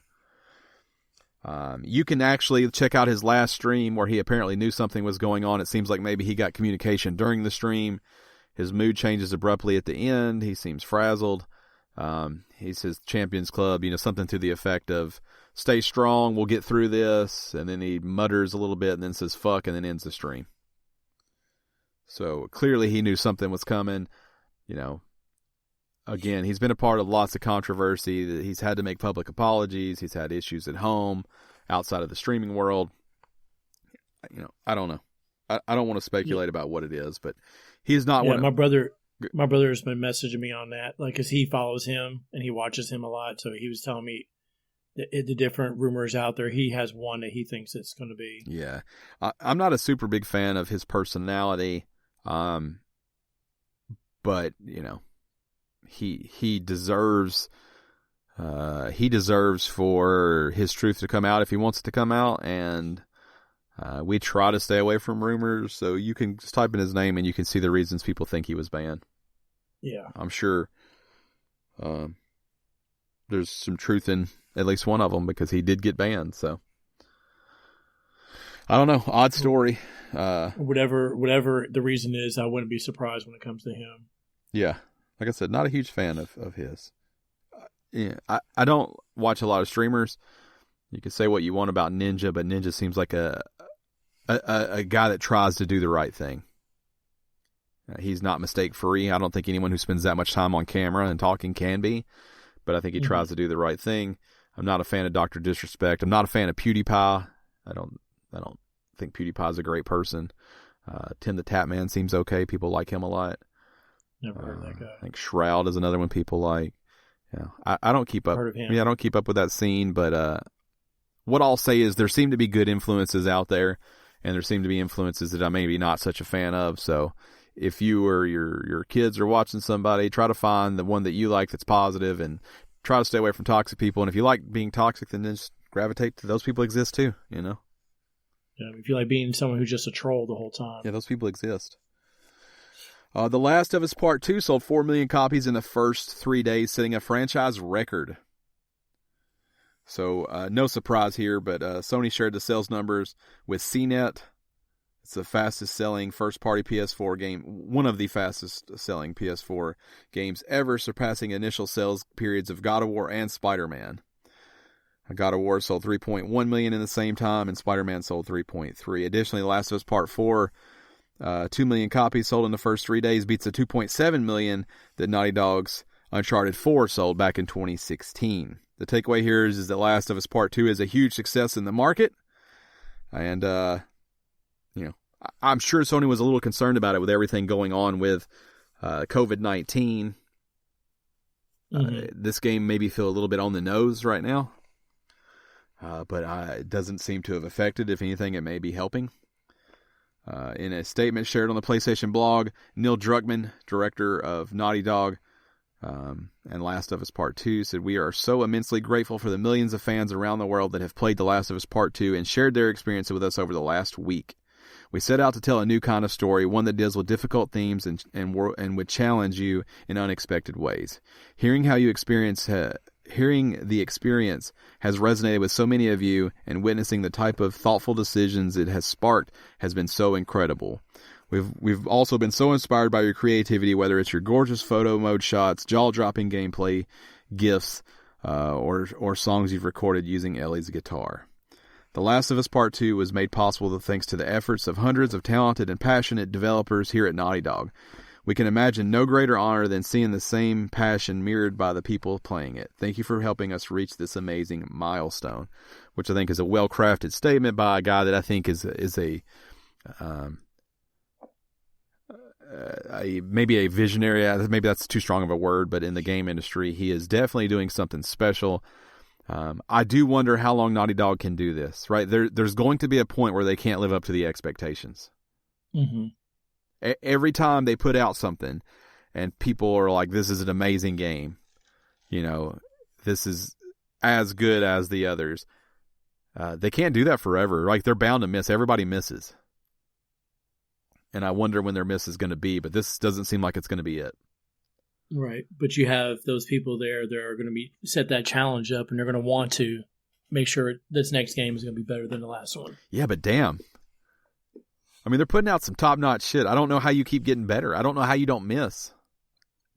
You can actually check out his last stream where he apparently knew something was going on. It seems like maybe he got communication during the stream. His mood changes abruptly at the end. He seems frazzled. He says Champions Club, something to the effect of, stay strong, we'll get through this. And then he mutters a little bit and then says fuck and then ends the stream. So clearly he knew something was coming. Again, he's been a part of lots of controversy. He's had to make public apologies. He's had issues at home, outside of the streaming world. I don't know. I don't want to speculate about what it is, but he's not one. My brother has been messaging me on that, because he follows him and he watches him a lot. So he was telling me the different rumors out there. He has one that he thinks it's going to be. Yeah, I'm not a super big fan of his personality, but he deserves for his truth to come out if he wants it to come out, and we try to stay away from rumors. So you can just type in his name and you can see the reasons people think he was banned. Yeah, I'm sure there's some truth in at least one of them because he did get banned. So I don't know. Odd story. Whatever the reason is, I wouldn't be surprised when it comes to him. Yeah. Like I said, not a huge fan of his. I don't watch a lot of streamers. You can say what you want about Ninja, but Ninja seems like a guy that tries to do the right thing. He's not mistake free. I don't think anyone who spends that much time on camera and talking can be, but I think he tries to do the right thing. I'm not a fan of DrDisrespect. I'm not a fan of PewDiePie. I don't think PewDiePie's a great person. Tim the Tapman seems okay. People like him a lot. Never heard of that guy. I think Shroud is another one people like. I don't keep up. Heard of him. Yeah, I don't keep up with that scene, but what I'll say is there seem to be good influences out there, and there seem to be influences that I'm maybe not such a fan of. So if you or your kids are watching somebody, try to find the one that you like that's positive, and try to stay away from toxic people. And if you like being toxic, then just gravitate to those people exist too. Yeah, if you like being someone who's just a troll the whole time. Yeah, those people exist. The Last of Us Part 2 sold 4 million copies in the first 3 days, setting a franchise record. So, no surprise here, but Sony shared the sales numbers with CNET. It's the fastest-selling first-party PS4 game, one of the fastest-selling PS4 games ever, surpassing initial sales periods of God of War and Spider-Man. God of War sold 3.1 million in the same time, and Spider-Man sold 3.3. Additionally, The Last of Us Part 4... 2 million copies sold in the first 3 days, beats the 2.7 million that Naughty Dog's Uncharted 4 sold back in 2016. The takeaway here is that Last of Us Part 2 is a huge success in the market. And, I'm sure Sony was a little concerned about it with everything going on with COVID-19. This game maybe feel a little bit on the nose right now. But it doesn't seem to have affected. If anything, it may be helping. In a statement shared on the PlayStation blog, Neil Druckmann, director of Naughty Dog and Last of Us Part 2, said, "We are so immensely grateful for the millions of fans around the world that have played The Last of Us Part 2 and shared their experience with us over the last week. We set out to tell a new kind of story, one that deals with difficult themes and would challenge you in unexpected ways. Hearing the experience has resonated with so many of you, and witnessing the type of thoughtful decisions it has sparked has been so incredible. We've also been so inspired by your creativity, whether it's your gorgeous photo mode shots, jaw-dropping gameplay, GIFs, or songs you've recorded using Ellie's guitar. The Last of Us Part 2 was made possible thanks to the efforts of hundreds of talented and passionate developers here at Naughty Dog. We can imagine no greater honor than seeing the same passion mirrored by the people playing it. Thank you for helping us reach this amazing milestone, which I think is a well-crafted statement by a guy that I think is maybe a visionary. Maybe that's too strong of a word, but in the game industry, he is definitely doing something special. I do wonder how long Naughty Dog can do this, right? There's going to be a point where they can't live up to the expectations. Mm-hmm. Every time they put out something and people are like, this is an amazing game, this is as good as the others. They can't do that forever. Like, they're bound to miss. Everybody misses. And I wonder when their miss is going to be, but this doesn't seem like it's going to be it. Right. But you have those people there that are going to be set that challenge up, and they're going to want to make sure this next game is going to be better than the last one. Yeah, but damn. I mean, they're putting out some top-notch shit. I don't know how you keep getting better. I don't know how you don't miss.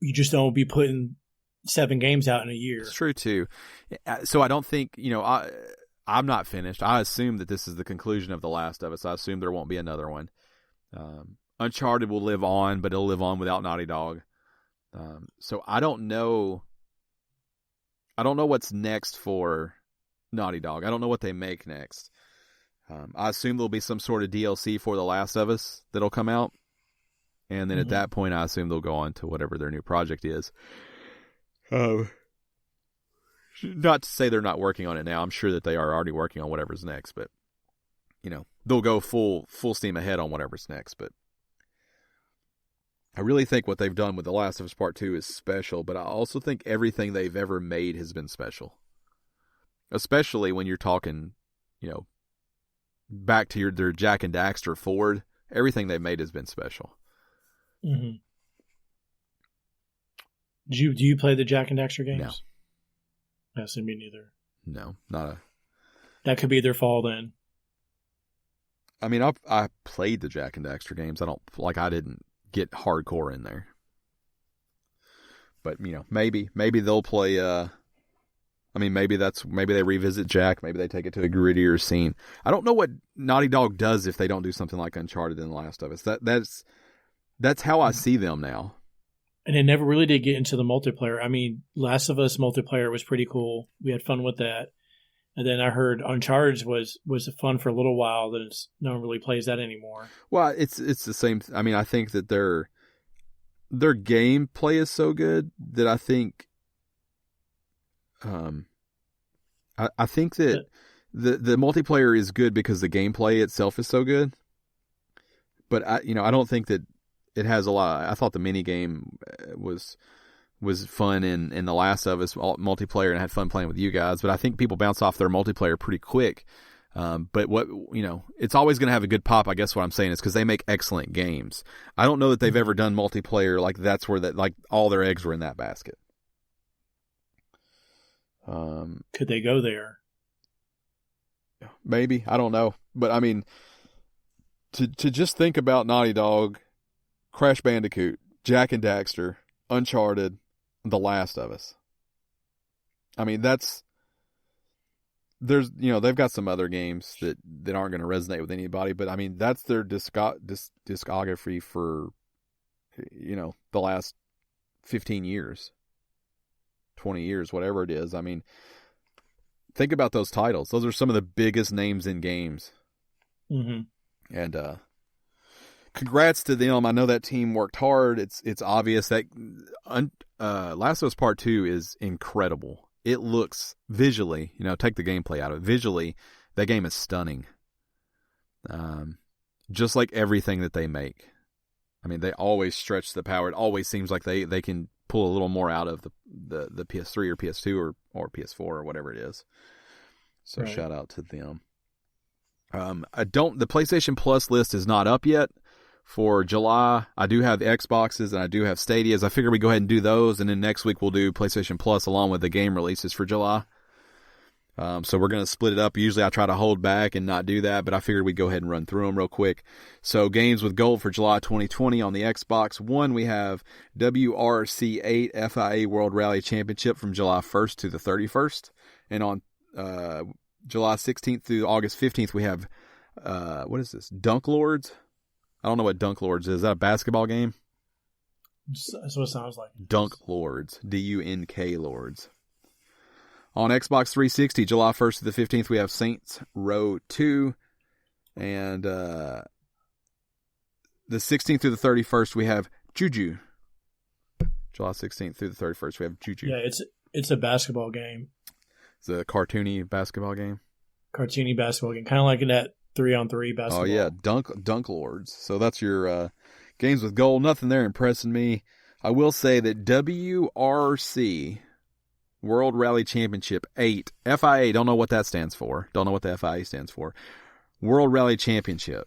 You just don't be putting 7 games out in a year. It's true, too. So I don't think, I'm not finished. I assume that this is the conclusion of The Last of Us. I assume there won't be another one. Uncharted will live on, but it'll live on without Naughty Dog. So I don't know what's next for Naughty Dog. I don't know what they make next. I assume there'll be some sort of DLC for The Last of Us that'll come out. And then at that point, I assume they'll go on to whatever their new project is. Not to say they're not working on it now. I'm sure that they are already working on whatever's next, but they'll go full steam ahead on whatever's next. But I really think what they've done with The Last of Us Part 2 is special, but I also think everything they've ever made has been special. Especially when you're talking, back to their Jack and Daxter Ford. Everything they've made has been special. Mm-hmm. Do you play the Jack and Daxter games? No. Yes, me neither. No, not a... That could be their fall then. I mean, I played the Jack and Daxter games. I didn't get hardcore in there. But, maybe they'll play, maybe they revisit Jack. Maybe they take it to a grittier scene. I don't know what Naughty Dog does if they don't do something like Uncharted and The Last of Us. That's how I see them now. And it never really did get into the multiplayer. I mean, Last of Us multiplayer was pretty cool. We had fun with that. And then I heard Uncharted was fun for a little while. Then no one really plays that anymore. Well, it's the same. I mean, I think that their gameplay is so good that I think, I think that the multiplayer is good because the gameplay itself is so good. But I don't think that it has a lot. I thought the mini game was fun in The Last of Us multiplayer, and I had fun playing with you guys. But I think people bounce off their multiplayer pretty quick. But it's always going to have a good pop. I guess what I'm saying is because they make excellent games. I don't know that they've ever done multiplayer like that's where all their eggs were in that basket. Could they go there? Maybe, I don't know. But I mean, to just think about Naughty Dog, Crash Bandicoot, Jack and Daxter, Uncharted, The Last of Us. I mean, they've got some other games that aren't going to resonate with anybody, but I mean, that's their discography for, the last 15 years, 20 years, whatever it is. I mean, think about those titles. Those are some of the biggest names in games. Mm-hmm. And, congrats to them. I know that team worked hard. It's obvious that Last of Us Part 2 is incredible. It looks visually, take the gameplay out of it. Visually, that game is stunning. Just like everything that they make. I mean, they always stretch the power. It always seems like they can pull a little more out of the PS3 or PS2 or PS4 or whatever it is. So right. Shout out to them. The PlayStation Plus list is not up yet for July. I do have Xboxes and I do have Stadias. I figure we go ahead and do those, and then next week we'll do PlayStation Plus along with the game releases for July. So we're going to split it up. Usually I try to hold back and not do that, but I figured we'd go ahead and run through them real quick. So games with gold for July 2020 on the Xbox One, we have WRC 8 FIA World Rally Championship from July 1st to the 31st. And on July 16th through August 15th, we have, what is this, Dunk Lords? I don't know what Dunk Lords is. Is that a basketball game? That's what it sounds like. Dunk Lords. DUNK Lords. On Xbox 360, July 1st to the 15th, we have Saints Row 2. And the 16th through the 31st, we have Juju. July 16th through the 31st, we have Juju. Yeah, it's a basketball game. It's a cartoony basketball game. Cartoony basketball game. Kind of like that 3-on-3 basketball. Oh, yeah. Dunk Lords. So that's your games with gold. Nothing there impressing me. I will say that WRC... World Rally Championship 8. FIA, don't know what that stands for. Don't know what the FIA stands for. World Rally Championship.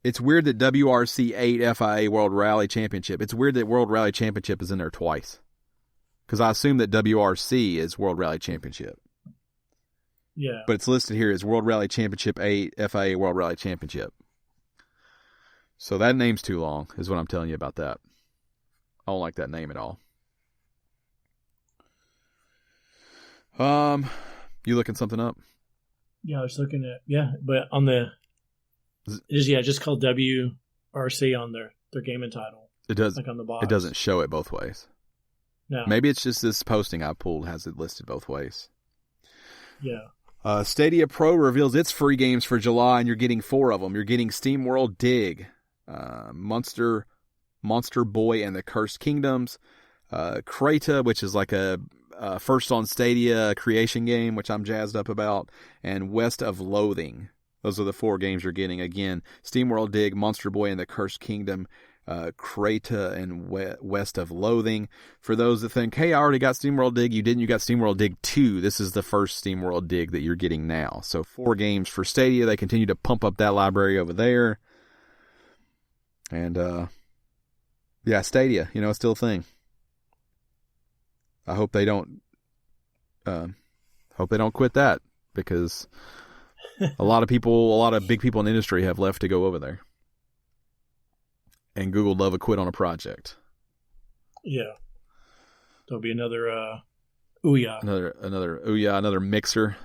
It's weird that WRC 8 FIA World Rally Championship. It's weird that World Rally Championship is in there twice. Because I assume that WRC is World Rally Championship. Yeah. But it's listed here as World Rally Championship 8 FIA World Rally Championship. So that name's too long, is what I'm telling you about that. I don't like that name at all. You looking something up? Yeah, I was looking at but on the just called WRC on their gaming title. It does like on the box. It doesn't show it both ways. No. Maybe it's just this posting I pulled has it listed both ways. Yeah. Stadia Pro reveals its free games for July, and you're getting 4 of them. You're getting SteamWorld Dig, Monster Boy and the Cursed Kingdoms, Krata, which is like a first on Stadia creation game, which I'm jazzed up about, and West of Loathing. Those are the 4 games you're getting. Again, SteamWorld Dig, Monster Boy and the Cursed Kingdom, Krata, and West of Loathing. For those that think, hey, I already got SteamWorld Dig, you didn't, you got SteamWorld Dig 2. This is the first SteamWorld Dig that you're getting now. So 4 games for Stadia. They continue to pump up that library over there. And, Stadia, it's still a thing. I hope they don't quit that, because a lot of big people in the industry have left to go over there. And Google love to quit on a project. Yeah. There'll be another Ouya. Another Ouya, another mixer.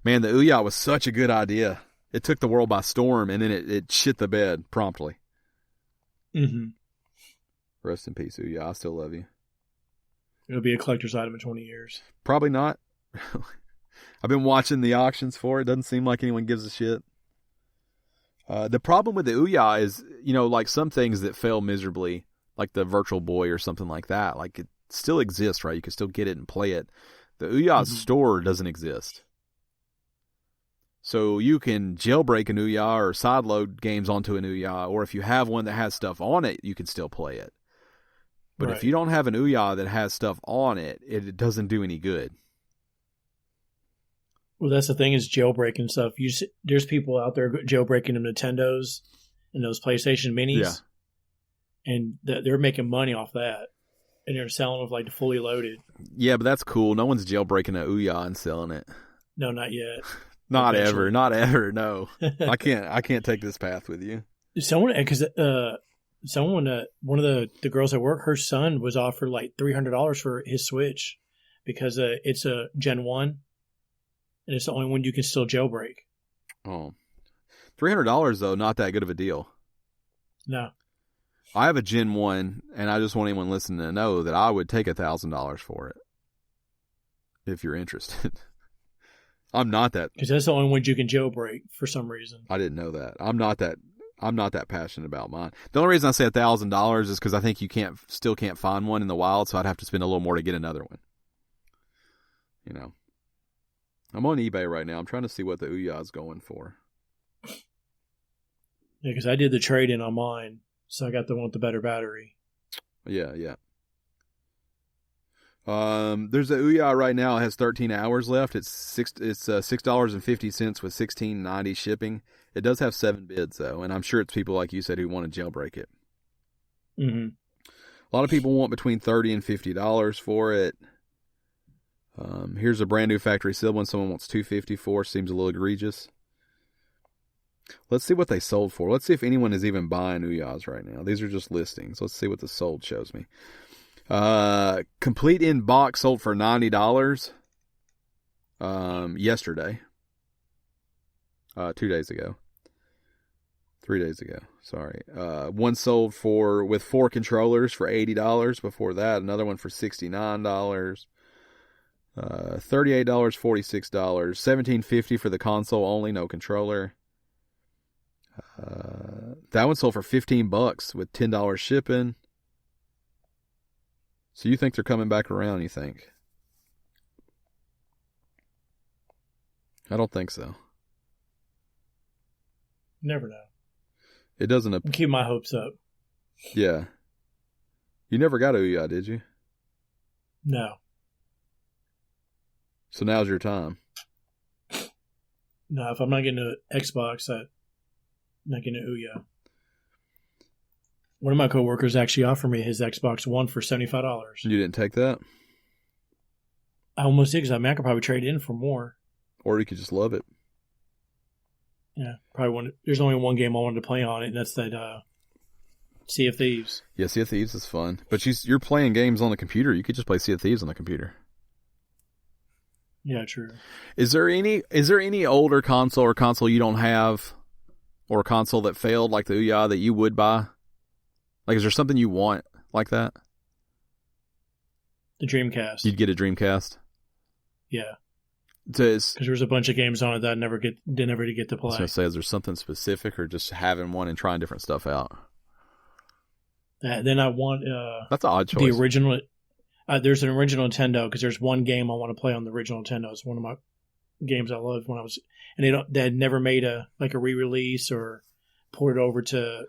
Man, the Ouya was such a good idea. It took the world by storm, and then it shit the bed promptly. Mm-hmm. Rest in peace, Ouya. I still love you. It'll be a collector's item in 20 years. Probably not. I've been watching the auctions for it. Doesn't seem like anyone gives a shit. The problem with the Ouya is, like some things that fail miserably, like the Virtual Boy or something like that, like it still exists, right? You can still get it and play it. The Ouya store doesn't exist. So you can jailbreak an Ouya or sideload games onto an Ouya, or if you have one that has stuff on it, you can still play it. But if you don't have an Ouya that has stuff on it, it doesn't do any good. Well, that's the thing is jailbreaking stuff. There's people out there jailbreaking them Nintendos and those PlayStation Minis, and they're making money off that, and they're selling them like fully loaded. Yeah, but that's cool. No one's jailbreaking an Ouya and selling it. No, not yet. Not ever. No, I can't take this path with you. One of the girls at work, her son was offered like $300 for his Switch because it's a Gen 1 and it's the only one you can still jailbreak. Oh, $300 though, not that good of a deal. No. I have a Gen 1 and I just want anyone listening to know that I would take $1,000 for it if you're interested. I'm not that. Because that's the only one you can jailbreak for some reason. I didn't know that. I'm not that passionate about mine. The only reason I say $1,000 is because I think you still can't find one in the wild, so I'd have to spend a little more to get another one. I'm on eBay right now. I'm trying to see what the Ouya is going for. Yeah, because I did the trade-in on mine, so I got the one with the better battery. Yeah. There's a Ouya right now. It has 13 hours left. It's $6.50 with $16.90 shipping. It does have 7 bids though, and I'm sure it's people like you said who want to jailbreak it. Mm-hmm. A lot of people want between $30 and $50 for it. Here's a brand new factory sealed one. Someone wants $250 for. Seems a little egregious. Let's see what they sold for. Let's see if anyone is even buying Ouya's right now. These are just listings. Let's see what the sold shows me. Complete in box sold for $90 yesterday. 2 days ago. 3 days ago. Sorry. One sold with 4 controllers for $80. Before that, another one for $69. $38, $46, $17.50 for the console only, no controller. That one sold for $15 with $10 shipping. So you think they're coming back around, you think? I don't think so. Never know. It doesn't... Keep my hopes up. Yeah. You never got Ouya, did you? No. So now's your time. No, if I'm not getting an Xbox, I'm not getting an Ouya. One of my coworkers actually offered me his Xbox One for $75. You didn't take that? I almost did, because I could probably trade it in for more. Or you could just love it. Yeah, probably there's only one game I wanted to play on it, and that's that Sea of Thieves. Yeah, Sea of Thieves is fun. But you're playing games on the computer. You could just play Sea of Thieves on the computer. Yeah, true. Is there any older console or console you don't have, or a console that failed like the Ouya that you would buy? Like, is there something you want like that? The Dreamcast. You'd get a Dreamcast? Yeah. Because there was a bunch of games on it that I never get to play. I was going to say, is there something specific, or just having one and trying different stuff out? Then I want that's an odd choice. The original. There's an original Nintendo, because there's one game I want to play on the original Nintendo. It's one of my games I loved when I was, and they had never made a re-release or ported over to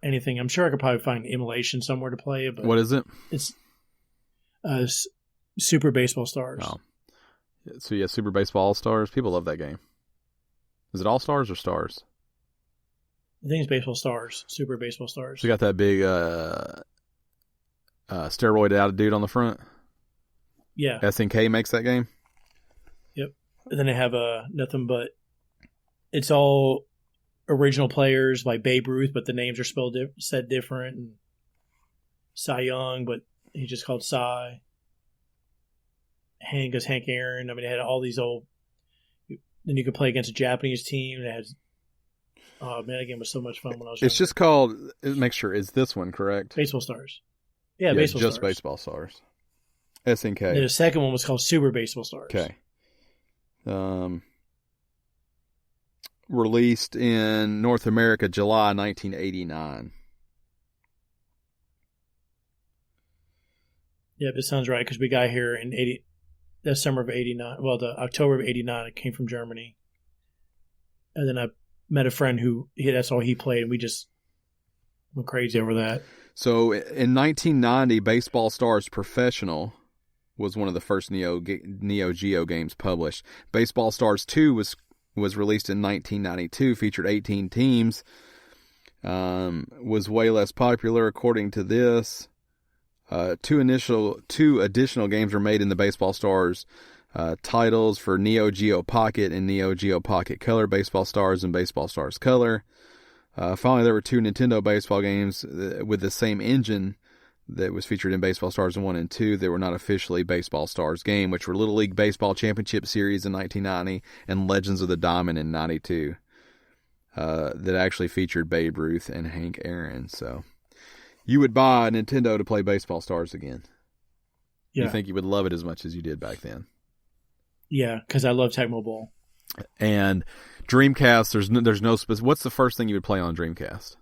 anything. I'm sure I could probably find emulation somewhere to play it. But what is it? It's Super Baseball Stars. Oh. So yeah, Super Baseball All Stars. People love that game. Is it All Stars or Stars? I think it's Baseball Stars. Super Baseball Stars. So you got that big steroid out dude on the front? Yeah. SNK makes that game? Yep. And then they have nothing but... It's all original players like Babe Ruth, but the names are said different. And Cy Young, but he's just called Cy. Hank Aaron. I mean, they had all these old... Then you could play against a Japanese team that had... Oh, man, that game was so much fun when I was It's just called... Make sure, is this one correct? Baseball Stars. Yeah, Baseball just Stars. Baseball Stars. SNK. And the second one was called Super Baseball Stars. Okay. Released in North America, July 1989. Yeah, it sounds right, because we got here in the summer of 89. Well, the October of 89, it came from Germany. And then I met a friend that's all he played, and we just went crazy over that. So in 1990, Baseball Stars Professional was one of the first Neo Geo games published. Baseball Stars 2 was released in 1992, featured 18 teams, was way less popular according to this. Two additional games were made in the Baseball Stars titles for Neo Geo Pocket and Neo Geo Pocket Color, Baseball Stars and Baseball Stars Color. Finally, there were 2 Nintendo baseball games with the same engine that was featured in Baseball Stars 1 and 2. They were not officially Baseball Stars game, which were Little League Baseball Championship Series in 1990 and Legends of the Diamond in 92. That actually featured Babe Ruth and Hank Aaron. So you would buy a Nintendo to play Baseball Stars again. Yeah. You think you would love it as much as you did back then? Yeah, because I love Tecmo Bowl. And Dreamcast, there's no specific. What's the first thing you would play on Dreamcast?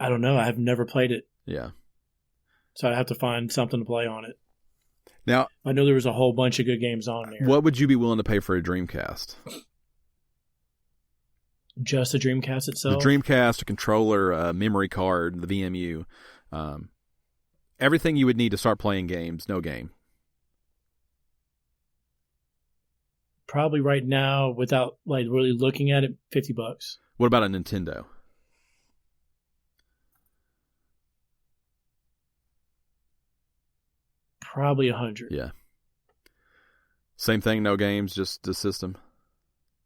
I don't know. I've never played it. Yeah. So I'd have to find something to play on it. Now, I know there was a whole bunch of good games on there. What would you be willing to pay for a Dreamcast? Just the Dreamcast itself? The Dreamcast, a controller, a memory card, the VMU. Everything you would need to start playing games, no game. Probably right now, without like really looking at it, $50. What about a Nintendo? Probably $100. Yeah. Same thing, no games, just the system.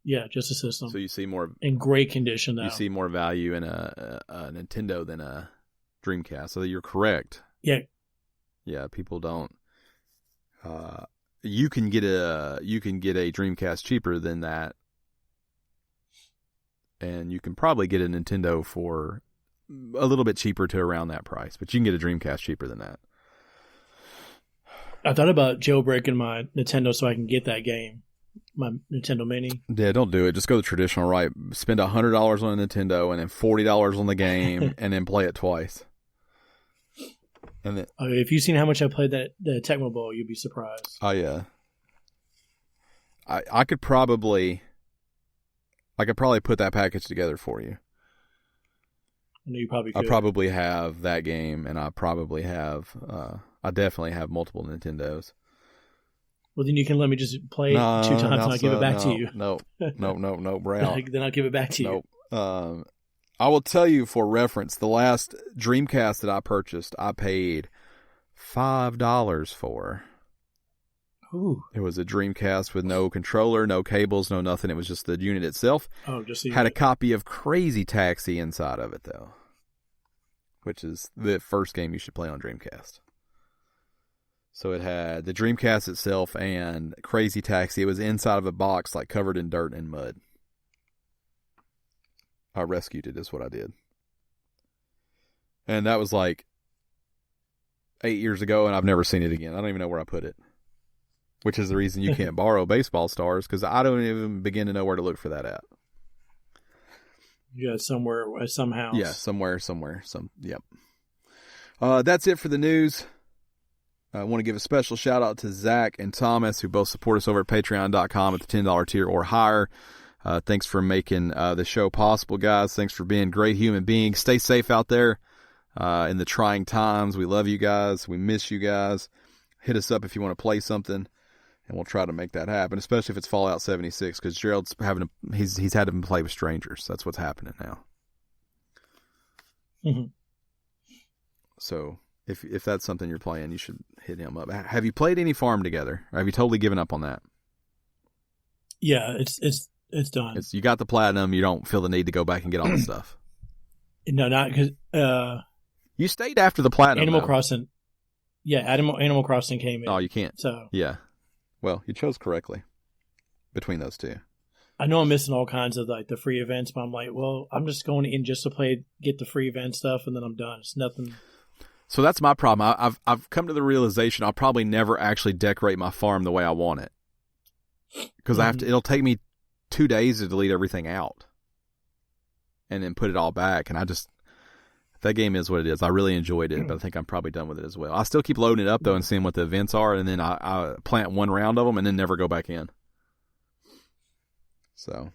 Yeah, just a system. So you see more in great condition though. You see more value in a Nintendo than a Dreamcast. So you're correct. Yeah. Yeah, people don't. You can get a Dreamcast cheaper than that, and you can probably get a Nintendo for a little bit cheaper to around that price. But you can get a Dreamcast cheaper than that. I thought about jailbreaking my Nintendo so I can get that game. My Nintendo Mini. Yeah, don't do it. Just go the traditional right. Spend $100 on a Nintendo and then $40 on the game, and then play it twice. And then, if you've seen how much I played the Tecmo Bowl, you'd be surprised. Oh yeah. I could probably put that package together for you. I know you probably could. I probably have that game, and I probably have. I definitely have multiple Nintendos. Well, then you can let me just play it 2 times and I'll give it back to you. No, bro. Then I'll give it back to you. Nope. I will tell you for reference, the last Dreamcast that I purchased, I paid $5 for. Ooh. It was a Dreamcast with no controller, no cables, no nothing. It was just the unit itself. Oh, just had a copy of Crazy Taxi inside of it, though, which is the first game you should play on Dreamcast. So it had the Dreamcast itself and Crazy Taxi. It was inside of a box, like covered in dirt and mud. I rescued it, is what I did. And that was like 8 years ago, and I've never seen it again. I don't even know where I put it. Which is the reason you can't borrow Baseball Stars, because I don't even begin to know where to look for that at. Yeah, somewhere, some house. Yeah, somewhere. Yep. That's it for the news. I want to give a special shout out to Zach and Thomas, who both support us over at patreon.com at the $10 tier or higher. Thanks for making the show possible, guys. Thanks for being great human beings. Stay safe out there in the trying times. We love you guys. We miss you guys. Hit us up if you want to play something, and we'll try to make that happen, especially if it's Fallout 76, because Gerald's he's had to play with strangers. That's what's happening now. Mm-hmm. So if that's something you're playing, you should hit him up. Have you played any Farm Together? Or have you totally given up on that? Yeah, it's done. You got the platinum. You don't feel the need to go back and get all the stuff. No, not because you stayed after the platinum. Animal Crossing. Yeah, Animal Crossing came in. Oh, you can't. So yeah. Well, you chose correctly between those two. I know I'm missing all kinds of like the free events, but I'm like, well, I'm just going in just to get the free event stuff, and then I'm done. It's nothing. So that's my problem. I've come to the realization I'll probably never actually decorate my farm the way I want it, because it'll take me 2 days to delete everything out and then put it all back. And that game is what it is. I really enjoyed it, but I think I'm probably done with it as well. I still keep loading it up though and seeing what the events are, and then I plant one round of them and then never go back in. So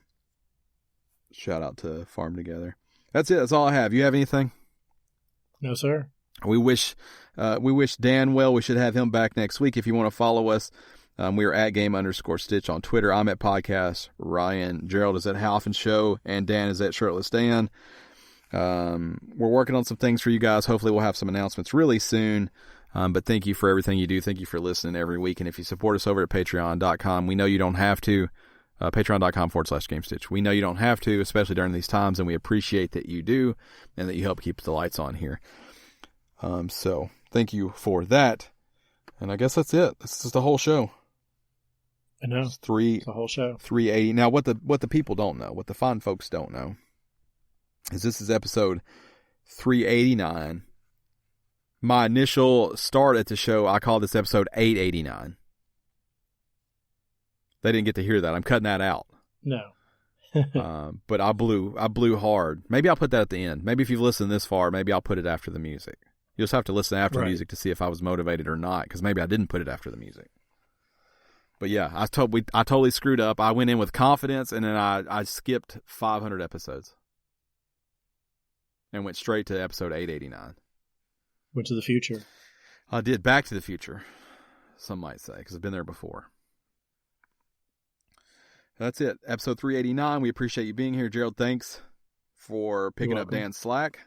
shout out to Farm Together. That's it. That's all I have. You have anything? No, sir. We wish Dan well. We should have him back next week. If you want to follow us, we are at @game_stitch on Twitter. I'm at podcast. Ryan, Gerald is at Half and Show, and Dan is at Shirtless Dan. We're working on some things for you guys. Hopefully we'll have some announcements really soon. But thank you for everything you do. Thank you for listening every week. And if you support us over at patreon.com, we know you don't have to. Patreon.com/Gamestitch. We know you don't have to, especially during these times, and we appreciate that you do and that you help keep the lights on here. So thank you for that. And I guess that's it. This is the whole show. I know. It's the whole show. 380. Now, what the people don't know, what the fine folks don't know, is this is episode 389. My initial start at the show, I called this episode 889. They didn't get to hear that. I'm cutting that out. No. But I blew hard. Maybe I'll put that at the end. Maybe if you've listened this far, maybe I'll put it after the music. You'll just have to listen after the music to see if I was motivated or not, because maybe I didn't put it after the music. But yeah, I totally screwed up. I went in with confidence, and then I skipped 500 episodes and went straight to episode 889. Went to the future. I did Back to the Future, some might say, because I've been there before. That's it. Episode 389. We appreciate you being here, Gerald. Thanks for picking up Dan's slack.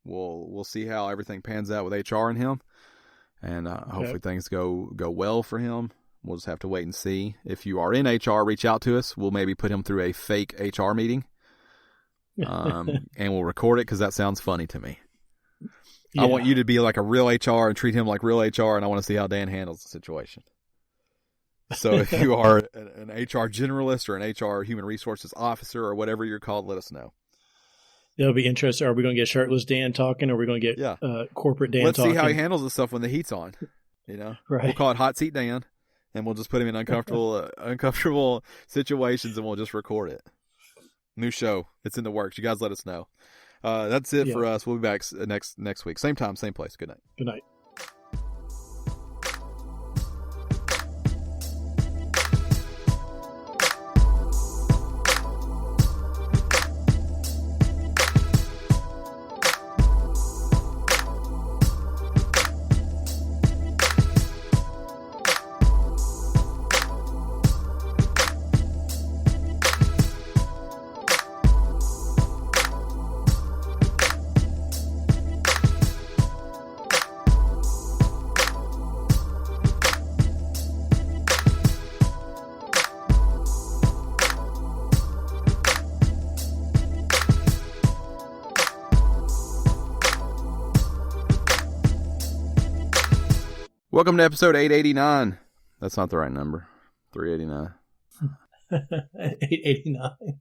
We'll see how everything pans out with HR and him, and hopefully things go well for him. We'll just have to wait and see. If you are in HR, reach out to us. We'll maybe put him through a fake HR meeting. And we'll record it because that sounds funny to me. Yeah. I want you to be like a real HR and treat him like real HR, and I want to see how Dan handles the situation. So if you are an HR generalist or an HR human resources officer or whatever you're called, let us know. That'll be interesting. Are we going to get shirtless Dan talking, or are we going to get corporate Dan talking? Let's see how he handles this stuff when the heat's on. Right. We'll call it Hot Seat Dan, and we'll just put him in uncomfortable situations, and we'll just record it. New show. It's in the works. You guys let us know. That's it for us. We'll be back next week. Same time, same place. Good night. Good night. Welcome to episode 889. That's not the right number. 389. 889.